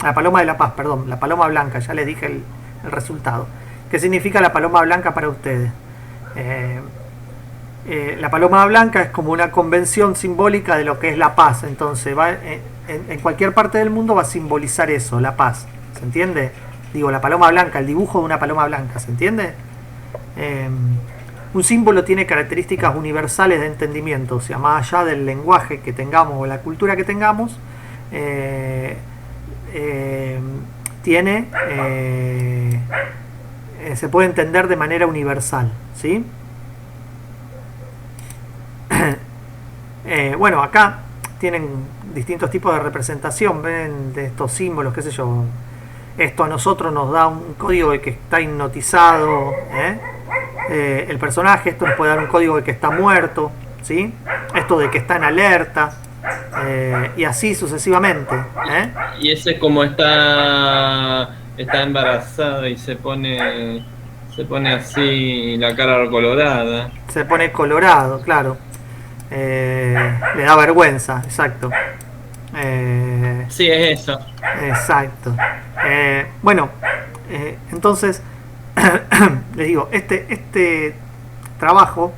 La paloma de la paz, perdón, la paloma blanca, ya les dije el resultado. ¿Qué significa la paloma blanca para ustedes? La paloma blanca es como una convención simbólica de lo que es la paz. Entonces, en cualquier parte del mundo va a simbolizar eso, la paz. ¿Se entiende? Digo, la paloma blanca, el dibujo de una paloma blanca, ¿se entiende? Un símbolo tiene características universales de entendimiento, o sea, más allá del lenguaje que tengamos o la cultura que tengamos, tiene, se puede entender de manera universal, ¿sí? Bueno, acá tienen distintos tipos de representación, ven, de estos símbolos, qué sé yo. Esto a nosotros nos da un código de que está hipnotizado, el personaje. Esto nos puede dar un código de que está muerto, ¿sí? Esto de que está en alerta, y así sucesivamente.
Y ese como está embarazada y se pone así la cara colorada.
Se pone colorado, claro. Le da vergüenza, exacto.
Sí, es eso.
Exacto. Bueno, entonces les digo, este trabajo,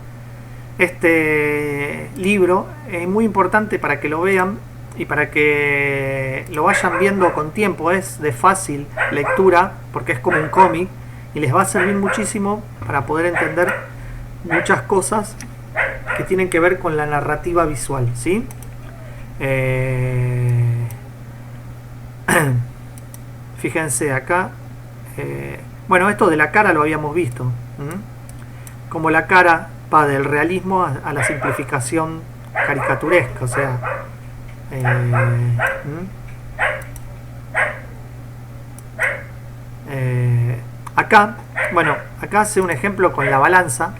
este libro es muy importante para que lo vean y para que lo vayan viendo con tiempo. Es de fácil lectura porque es como un cómic y les va a servir muchísimo para poder entender muchas cosas que tienen que ver con la narrativa visual, ¿sí? Fíjense acá, bueno, esto de la cara lo habíamos visto, como la cara va del realismo a la simplificación caricaturesca, o sea, acá, bueno, acá hace un ejemplo con la balanza,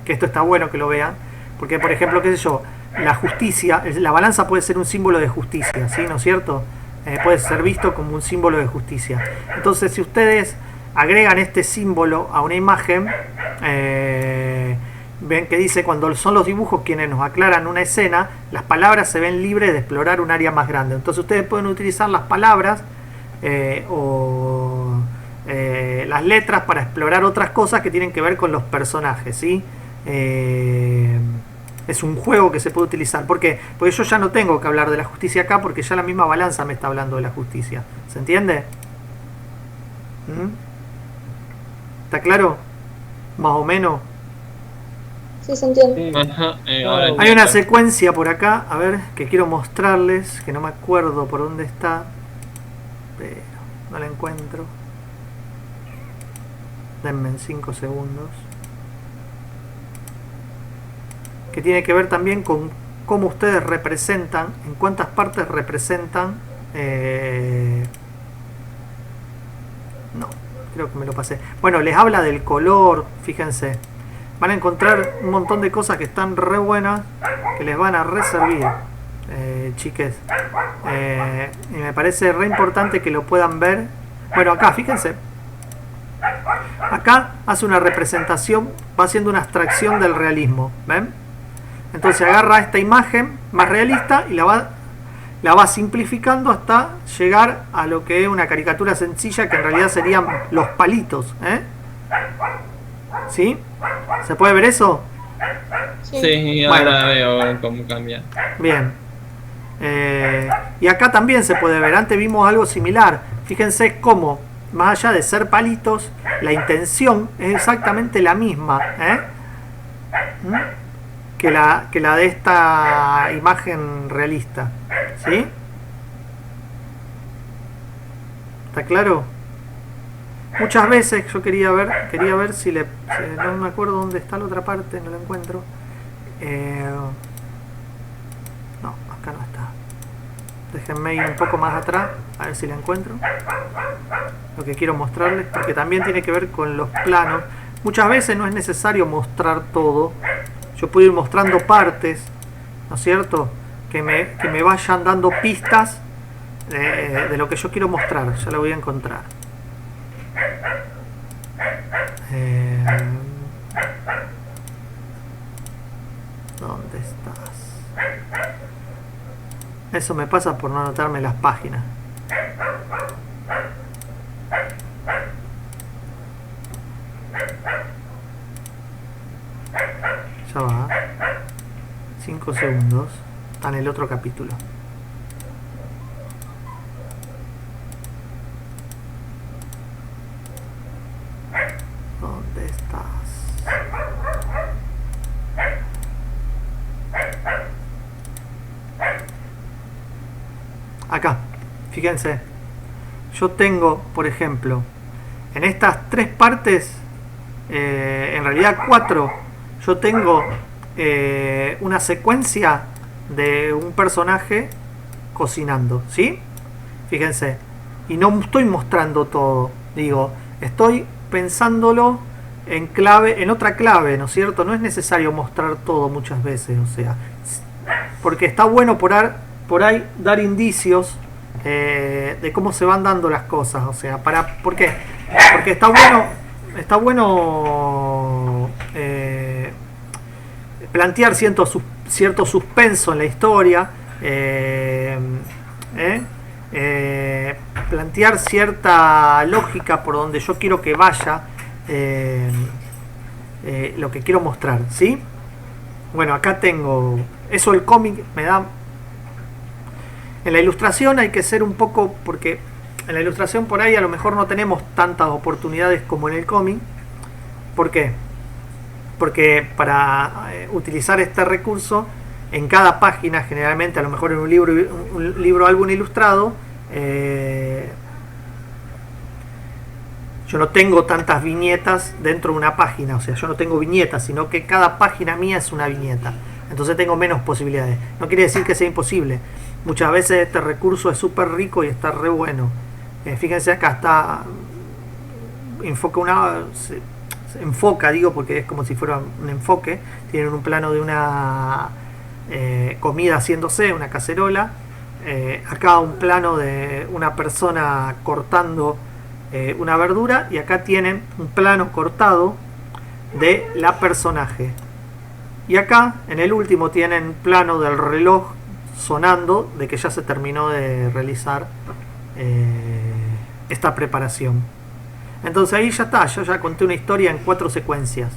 que esto está bueno que lo vean, porque por ejemplo, qué sé yo, la justicia, la balanza puede ser un símbolo de justicia, ¿sí? ¿No es cierto? Puede ser visto como un símbolo de justicia. Entonces, si ustedes agregan este símbolo a una imagen, ven que dice, cuando son los dibujos quienes nos aclaran una escena, las palabras se ven libres de explorar un área más grande. Entonces ustedes pueden utilizar las palabras o las letras para explorar otras cosas que tienen que ver con los personajes, ¿sí? Es un juego que se puede utilizar. ¿Por qué? Porque yo ya no tengo que hablar de la justicia acá, porque ya la misma balanza me está hablando de la justicia. ¿Se entiende? ¿Está claro? Más o menos.
Sí, se entiende.
Sí.
Ajá,
Hay una secuencia por acá, a ver, que quiero mostrarles, que no me acuerdo por dónde está, pero no la encuentro. Denme 5 segundos. Que tiene que ver también con cómo ustedes representan, en cuántas partes representan. No, creo que me lo pasé. Bueno, les habla del color, fíjense. Van a encontrar un montón de cosas que están re buenas, que les van a reservir, chiques. Y me parece re importante que lo puedan ver. Bueno, acá, fíjense. Acá hace una representación, va haciendo una abstracción del realismo, ¿ven? Entonces agarra esta imagen más realista y la va simplificando hasta llegar a lo que es una caricatura sencilla, que en realidad serían los palitos, ¿sí? ¿Se puede ver eso?
Sí, ahora veo cómo cambia.
Bien. Y acá también se puede ver. Antes vimos algo similar. Fíjense cómo, más allá de ser palitos, la intención es exactamente la misma, que la de esta imagen realista, ¿sí? ¿Está claro? Muchas veces yo quería ver si no me acuerdo dónde está la otra parte, no la encuentro. No, acá no está. Déjenme ir un poco más atrás, a ver si la encuentro. Lo que quiero mostrarles, porque también tiene que ver con los planos. Muchas veces no es necesario mostrar todo. Yo puedo ir mostrando partes, ¿no es cierto? Que me vayan dando pistas de lo que yo quiero mostrar. Ya lo voy a encontrar. ¿Dónde estás? Eso me pasa por no anotarme las páginas. Ya va. 5 segundos. Está en el otro capítulo. ¿Dónde estás? Acá. Fíjense. Yo tengo, por ejemplo, en estas 3 partes, en realidad 4, yo tengo una secuencia de un personaje cocinando, ¿sí? Fíjense. Y no estoy mostrando todo. Digo, estoy pensándolo en clave, en otra clave, ¿no es cierto? No es necesario mostrar todo muchas veces, o sea, porque está bueno por ahí dar indicios de cómo se van dando las cosas, o sea, ¿por qué? Porque está bueno plantear cierto suspenso en la historia, plantear cierta lógica por donde yo quiero que vaya lo que quiero mostrar, ¿sí? Bueno, acá tengo eso. El cómic me da. En la ilustración hay que ser un poco, porque en la ilustración por ahí a lo mejor no tenemos tantas oportunidades como en el cómic. ¿Por qué? Porque para utilizar este recurso, en cada página, generalmente, a lo mejor en un libro álbum ilustrado, yo no tengo tantas viñetas dentro de una página, o sea, yo no tengo viñetas, sino que cada página mía es una viñeta. Entonces tengo menos posibilidades. No quiere decir que sea imposible. Muchas veces este recurso es súper rico y está re bueno. Fíjense acá, está se enfoca, digo, porque es como si fuera un enfoque. Tienen un plano de una comida haciéndose, una cacerola. Acá un plano de una persona cortando una verdura, y acá tienen un plano cortado de la personaje, y acá en el último tienen plano del reloj sonando, de que ya se terminó de realizar esta preparación. Entonces ahí ya está, yo ya conté una historia en 4 secuencias.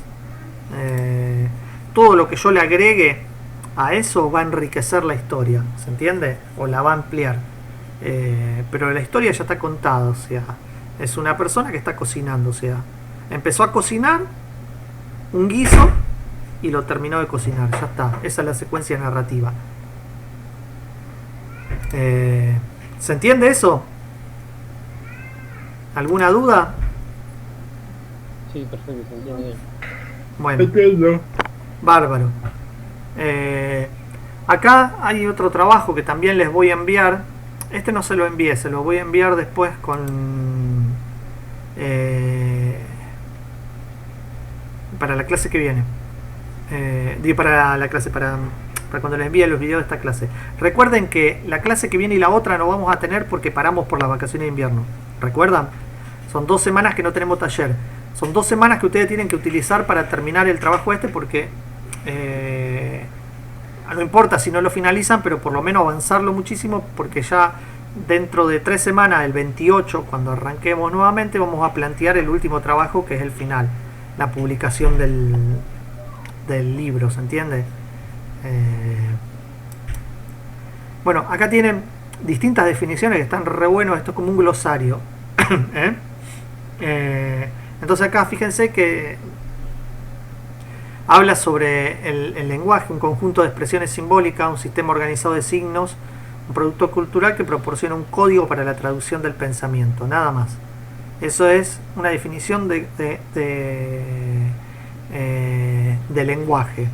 Todo lo que yo le agregue a eso va a enriquecer la historia, ¿se entiende? O la va a ampliar, pero la historia ya está contada, o sea, es una persona que está cocinando, o sea, empezó a cocinar un guiso y lo terminó de cocinar, ya está. Esa es la secuencia narrativa. ¿Se entiende eso? ¿Alguna duda?
Sí, perfecto, se entiende bien.
Bueno, entiendo. Bárbaro. Acá hay otro trabajo que también les voy a enviar. Este no se lo envié, se lo voy a enviar después para la clase que viene. Para la clase, para cuando les envíe los videos de esta clase. Recuerden que la clase que viene y la otra no vamos a tener porque paramos por las vacaciones de invierno. ¿Recuerdan? Son 2 semanas que no tenemos taller. Son 2 semanas que ustedes tienen que utilizar para terminar el trabajo porque no importa si no lo finalizan, pero por lo menos avanzarlo muchísimo, porque ya dentro de 3 semanas, el 28, cuando arranquemos nuevamente, vamos a plantear el último trabajo, que es el final, la publicación del libro, ¿se entiende? Bueno, acá tienen distintas definiciones que están re buenos. Esto es como un glosario. Entonces acá fíjense que habla sobre el lenguaje, un conjunto de expresiones simbólicas, un sistema organizado de signos, un producto cultural que proporciona un código para la traducción del pensamiento, nada más. Eso es una definición de lenguaje.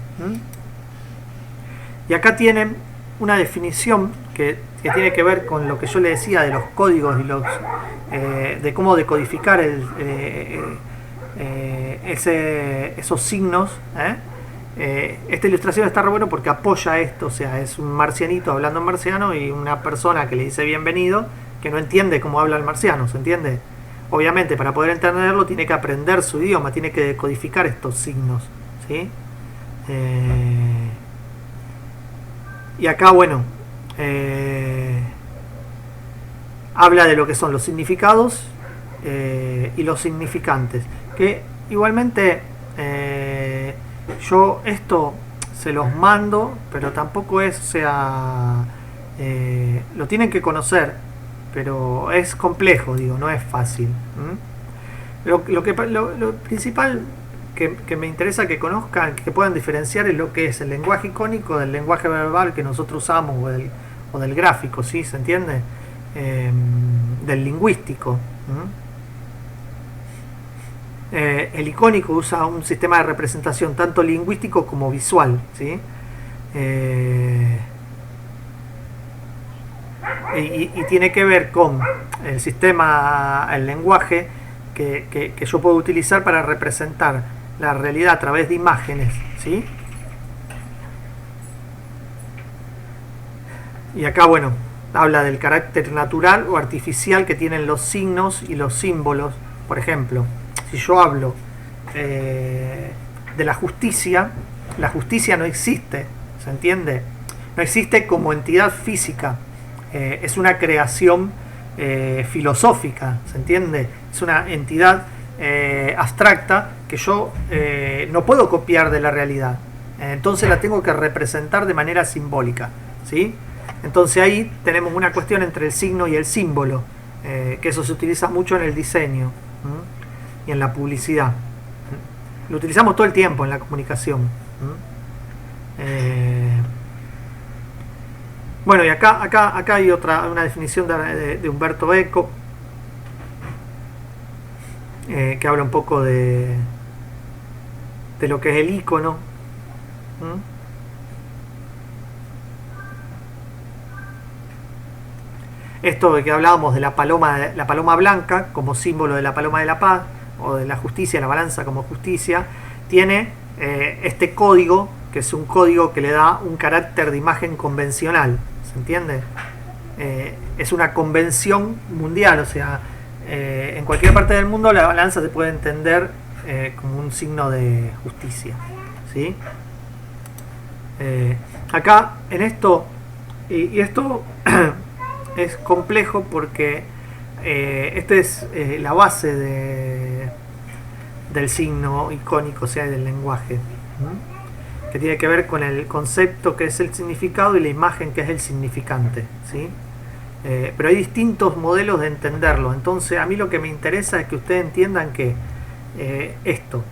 Y acá tienen una definición que que tiene que ver con lo que yo le decía de los códigos y de cómo decodificar esos signos. Esta ilustración está re bueno porque apoya esto, o sea, es un marcianito hablando en marciano y una persona que le dice bienvenido, que no entiende cómo habla el marciano, ¿se entiende? Obviamente, para poder entenderlo tiene que aprender su idioma, tiene que decodificar estos signos, ¿sí? Y acá, bueno, habla de lo que son los significados y los significantes, que igualmente yo esto se los mando, pero tampoco es, o sea, lo tienen que conocer, pero es complejo, digo, no es fácil. Lo principal que me interesa que conozcan, que puedan diferenciar, es lo que es el lenguaje icónico del lenguaje verbal que nosotros usamos, o del gráfico, ¿sí? ¿Se entiende? Del lingüístico. El icónico usa un sistema de representación tanto lingüístico como visual, ¿sí? Y tiene que ver con el sistema, el lenguaje que yo puedo utilizar para representar la realidad a través de imágenes, ¿sí? Y acá, bueno, habla del carácter natural o artificial que tienen los signos y los símbolos. Por ejemplo, si yo hablo de la justicia no existe, ¿se entiende? No existe como entidad física, es una creación filosófica, ¿se entiende? Es una entidad abstracta que yo no puedo copiar de la realidad, entonces la tengo que representar de manera simbólica, ¿sí? Entonces ahí tenemos una cuestión entre el signo y el símbolo, que eso se utiliza mucho en el diseño y en la publicidad. Lo utilizamos todo el tiempo en la comunicación. Bueno, y acá hay una definición de Umberto Eco, que habla un poco de lo que es el icono. Esto de que hablábamos de la paloma blanca como símbolo de la paloma de la paz, o de la justicia, la balanza como justicia, tiene este código, que es un código que le da un carácter de imagen convencional, ¿se entiende? Es una convención mundial, o sea, en cualquier parte del mundo la balanza se puede entender como un signo de justicia, ¿sí? Acá, en esto, y esto es complejo porque esta es la base del signo icónico, o sea, del lenguaje, que tiene que ver con el concepto que es el significado y la imagen que es el significante, ¿sí? Pero hay distintos modelos de entenderlo, entonces a mí lo que me interesa es que ustedes entiendan que esto,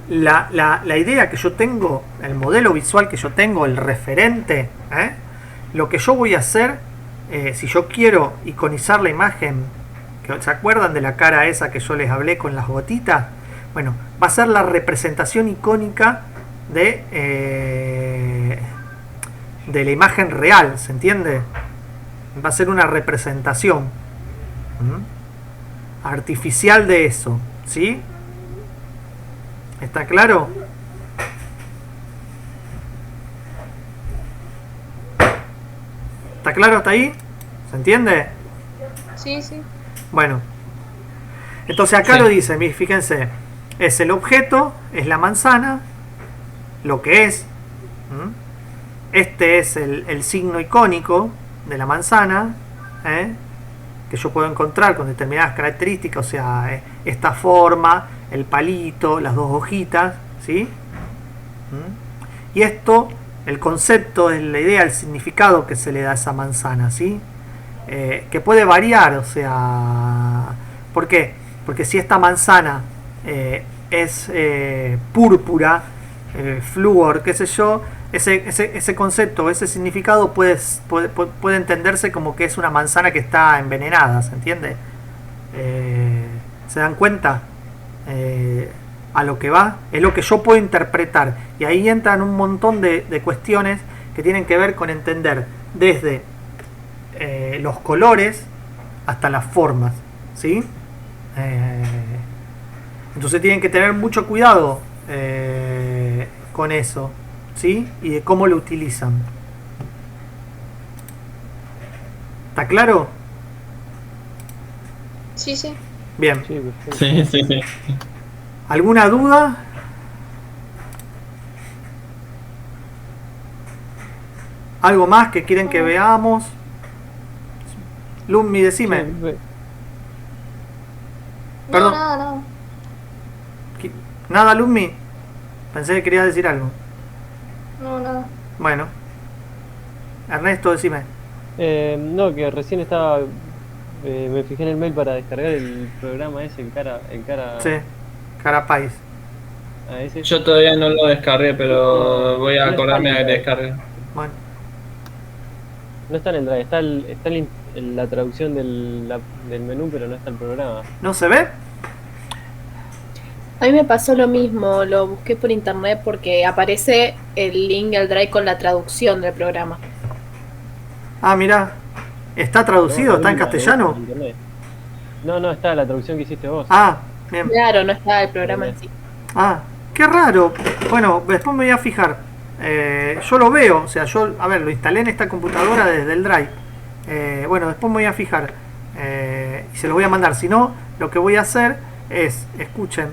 la idea que yo tengo, el modelo visual que yo tengo, el referente, lo que yo voy a hacer, si yo quiero iconizar la imagen, que ¿se acuerdan de la cara esa que yo les hablé con las gotitas? Bueno, va a ser la representación icónica de la imagen real, ¿se entiende? Va a ser una representación artificial de eso, ¿sí? ¿Está claro? ¿Está claro hasta ahí? ¿Se entiende?
Sí, sí.
Bueno, entonces acá lo dice, fíjense, es el objeto, es la manzana, lo que es. Este es el signo icónico de la manzana, que yo puedo encontrar con determinadas características, o sea, esta forma, el palito, las dos hojitas, ¿sí? Y esto, el concepto es la idea, el significado que se le da a esa manzana, ¿sí? Que puede variar, o sea, ¿por qué? Porque si esta manzana es púrpura, flúor, qué sé yo, ese concepto, ese significado puede entenderse como que es una manzana que está envenenada, ¿se entiende? ¿Se dan cuenta? a lo que va, es lo que yo puedo interpretar. Y ahí entran un montón de cuestiones que tienen que ver con entender desde los colores hasta las formas, ¿sí? Entonces tienen que tener mucho cuidado con eso, ¿sí? Y de cómo lo utilizan. ¿Está claro?
Sí, sí.
Bien.
Sí, perfecto.
Sí, sí, sí.
¿Alguna duda? ¿Algo más que quieren que veamos? Lummi, decime.
Sí, ve-
Perdón.
No, nada, nada.
¿Nada, Lummi? Pensé que querías decir algo.
No, nada.
Bueno. Ernesto, decime.
no, que recién estaba. Me fijé en el mail para descargar el programa ese, el cara
Sí. Carapais.
a ese.
Yo todavía no lo descargué, pero voy a
No está
acordarme
en
de
el Drive.
descargar.
Bueno.
No está en el Drive, está en la traducción del menú, pero no está el programa.
¿No se ve?
A mí me pasó lo mismo, lo busqué por internet porque aparece el link al Drive con la traducción del programa.
Ah, mirá. ¿Está traducido?
No,
¿Está en
la última,
castellano?
por internet. No, está la traducción que hiciste vos.
Ah, bien.
Claro, no está el programa en sí.
Ah, qué raro. Bueno, después me voy a fijar. Yo lo veo, o sea, a ver, lo instalé en esta computadora desde el Drive. Bueno, después me voy a fijar. Y se los voy a mandar. Si no, lo que voy a hacer es, escuchen,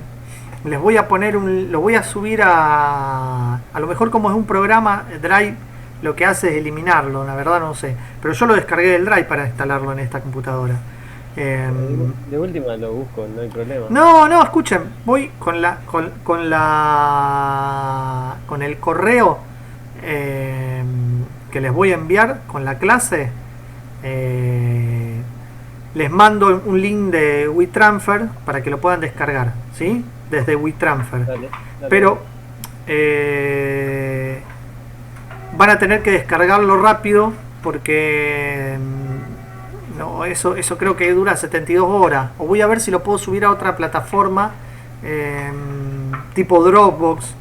les voy a poner lo voy a subir a lo mejor como es un programa, Drive lo que hace es eliminarlo, la verdad no sé. Pero yo lo descargué del Drive para instalarlo en esta computadora.
De última lo busco, no hay problema.
No, escuchen, voy con el correo que les voy a enviar con la clase. Les mando un link de WeTransfer para que lo puedan descargar, ¿sí? Desde WeTransfer.
Dale.
Pero van a tener que descargarlo rápido porque no, eso creo que dura 72 horas. O voy a ver si lo puedo subir a otra plataforma tipo Dropbox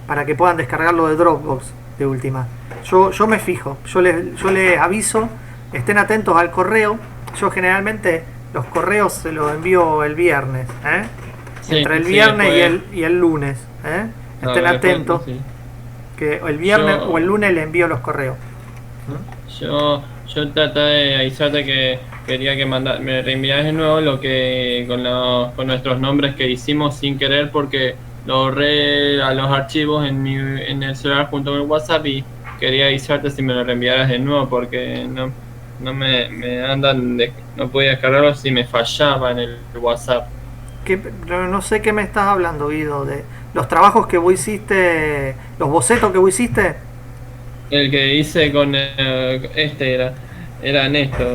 para que puedan descargarlo de Dropbox de última. Yo me fijo, yo les aviso, estén atentos al correo. Yo generalmente los correos se los envío el viernes,
Sí,
entre el
sí,
viernes
después-
y el lunes. Estén
después-
atentos,
sí.
que el viernes
Yo-
o el lunes les envío los correos.
Yo traté de avisarte que quería que me reenviaras de nuevo lo que con nuestros nombres que hicimos sin querer porque lo borré a los archivos en el celular junto con el WhatsApp y quería avisarte si me lo reenviaras de nuevo porque no me andan no podía descargarlo si me fallaba en el WhatsApp.
No sé qué me estás hablando, Guido, de los trabajos que vos hiciste, los bocetos que vos hiciste.
El que hice con era Néstor.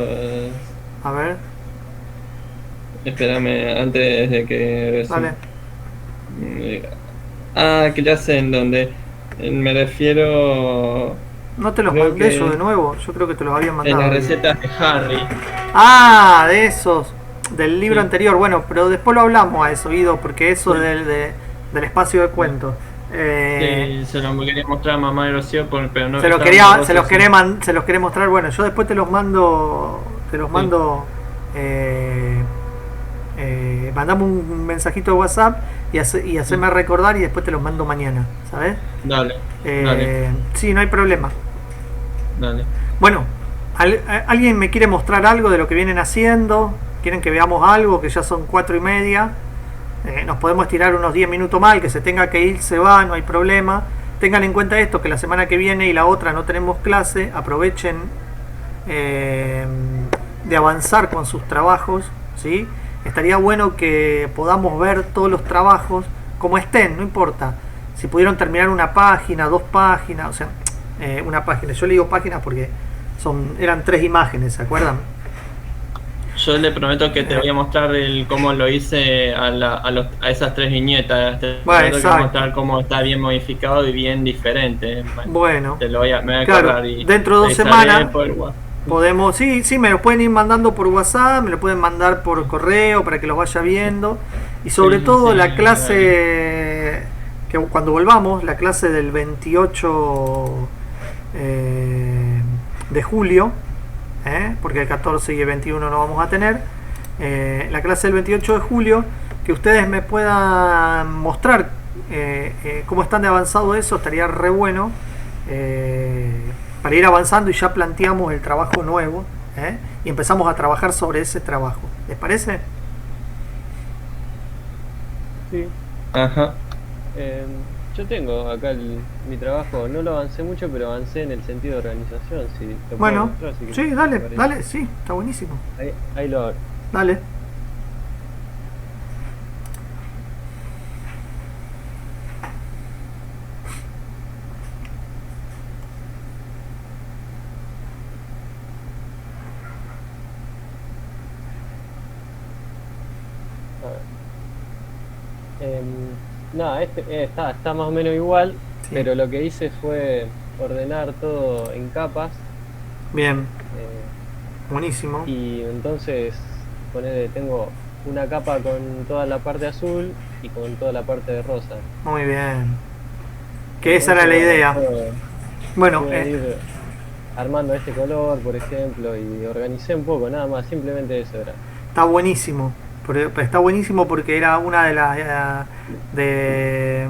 A ver,
Espérame, antes de que...
dale.
Que ya sé en dónde. Me refiero
No te los
creo
mandé
que
yo de nuevo, yo creo que te los había
en
mandado.
las recetas de Harry.
Ah, de esos, del libro
Sí.
anterior. Bueno, pero después lo hablamos a eso, Guido, porque eso
Sí.
del espacio de cuentos.
Sí, se lo quería mostrar a mamá y Rocío, pero no.
se los
estaban los
se los
dos,
quería
sí.
se los quería mostrar. Bueno, yo después te los mando, mandame un mensajito de WhatsApp y haceme recordar y después te los mando mañana, ¿sabes?
Dale, dale,
Sí, no hay problema.
dale.
Bueno, ¿alguien me quiere mostrar algo de lo que vienen haciendo? ¿Quieren que veamos algo? Que ya son 4:30. Nos podemos tirar unos 10 minutos más. El que se tenga que ir se va, no hay problema. Tengan en cuenta esto, que la semana que viene y la otra no tenemos clase. Aprovechen de avanzar con sus trabajos, ¿sí? Estaría bueno que podamos ver todos los trabajos como estén, no importa. Si pudieron terminar una página, 2 páginas, o sea, una página. Yo le digo páginas porque eran 3 imágenes, ¿se acuerdan?
Yo le prometo que te voy a mostrar cómo lo hice a esas 3 viñetas. Te
Bueno,
prometo que
exacto.
mostrar cómo está bien modificado y bien diferente.
Bueno,
Me voy a
claro,
acordar y
dentro de 2
avisaré
semanas
por WhatsApp.
podemos, sí, me lo pueden ir mandando por WhatsApp, me lo pueden mandar por correo para que los vaya viendo. Y sobre
Sí,
todo
sí,
la clase, que cuando volvamos, la clase del 28 de julio, porque el 14 y el 21 no vamos a tener, la clase del 28 de julio, que ustedes me puedan mostrar cómo están de avanzado eso, estaría re bueno, para ir avanzando y ya planteamos el trabajo nuevo, y empezamos a trabajar sobre ese trabajo. ¿Les parece?
Sí.
Ajá.
Yo tengo acá mi trabajo, no lo avancé mucho, pero avancé en el sentido de organización. Si te puedo
Bueno,
mostrar, si
sí,
te
dale,
parece.
dale, sí, está buenísimo.
Ahí lo abro.
Dale.
A ver. Nada, está más o menos igual,
Sí.
pero lo que hice fue ordenar todo en capas.
Bien,
eh,
buenísimo.
y entonces tengo una capa con toda la parte azul y con toda la parte de rosa.
Muy bien. Que esa
Entonces,
era la
bueno,
idea. Bueno,
puedo ir armando este color, por ejemplo, y organicé un poco, nada más, simplemente eso era.
está buenísimo. Está buenísimo porque era una de las de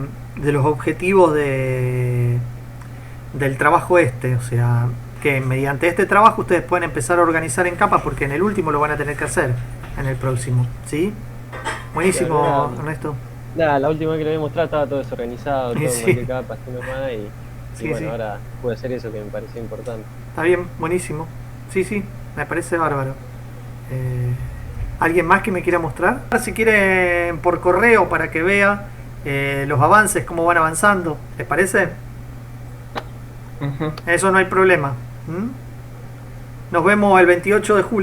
los objetivos del trabajo este. O sea, que mediante este trabajo ustedes pueden empezar a organizar en capas, porque en el último lo van a tener que hacer en el próximo. ¿Sí? Buenísimo,
Claro,
Ernesto.
nada, la última vez que lo había mostrado estaba todo desorganizado, todo en
Sí.
cualquier capa, así nomás, y
Sí,
bueno,
sí.
ahora puedo hacer eso que me pareció importante.
Está bien, buenísimo. Sí, sí, me parece bárbaro. ¿Alguien más que me quiera mostrar? Si quieren por correo para que vea los avances, cómo van avanzando. ¿Les parece?
Ajá.
Eso no hay problema. ¿Mm? Nos vemos el 28 de julio.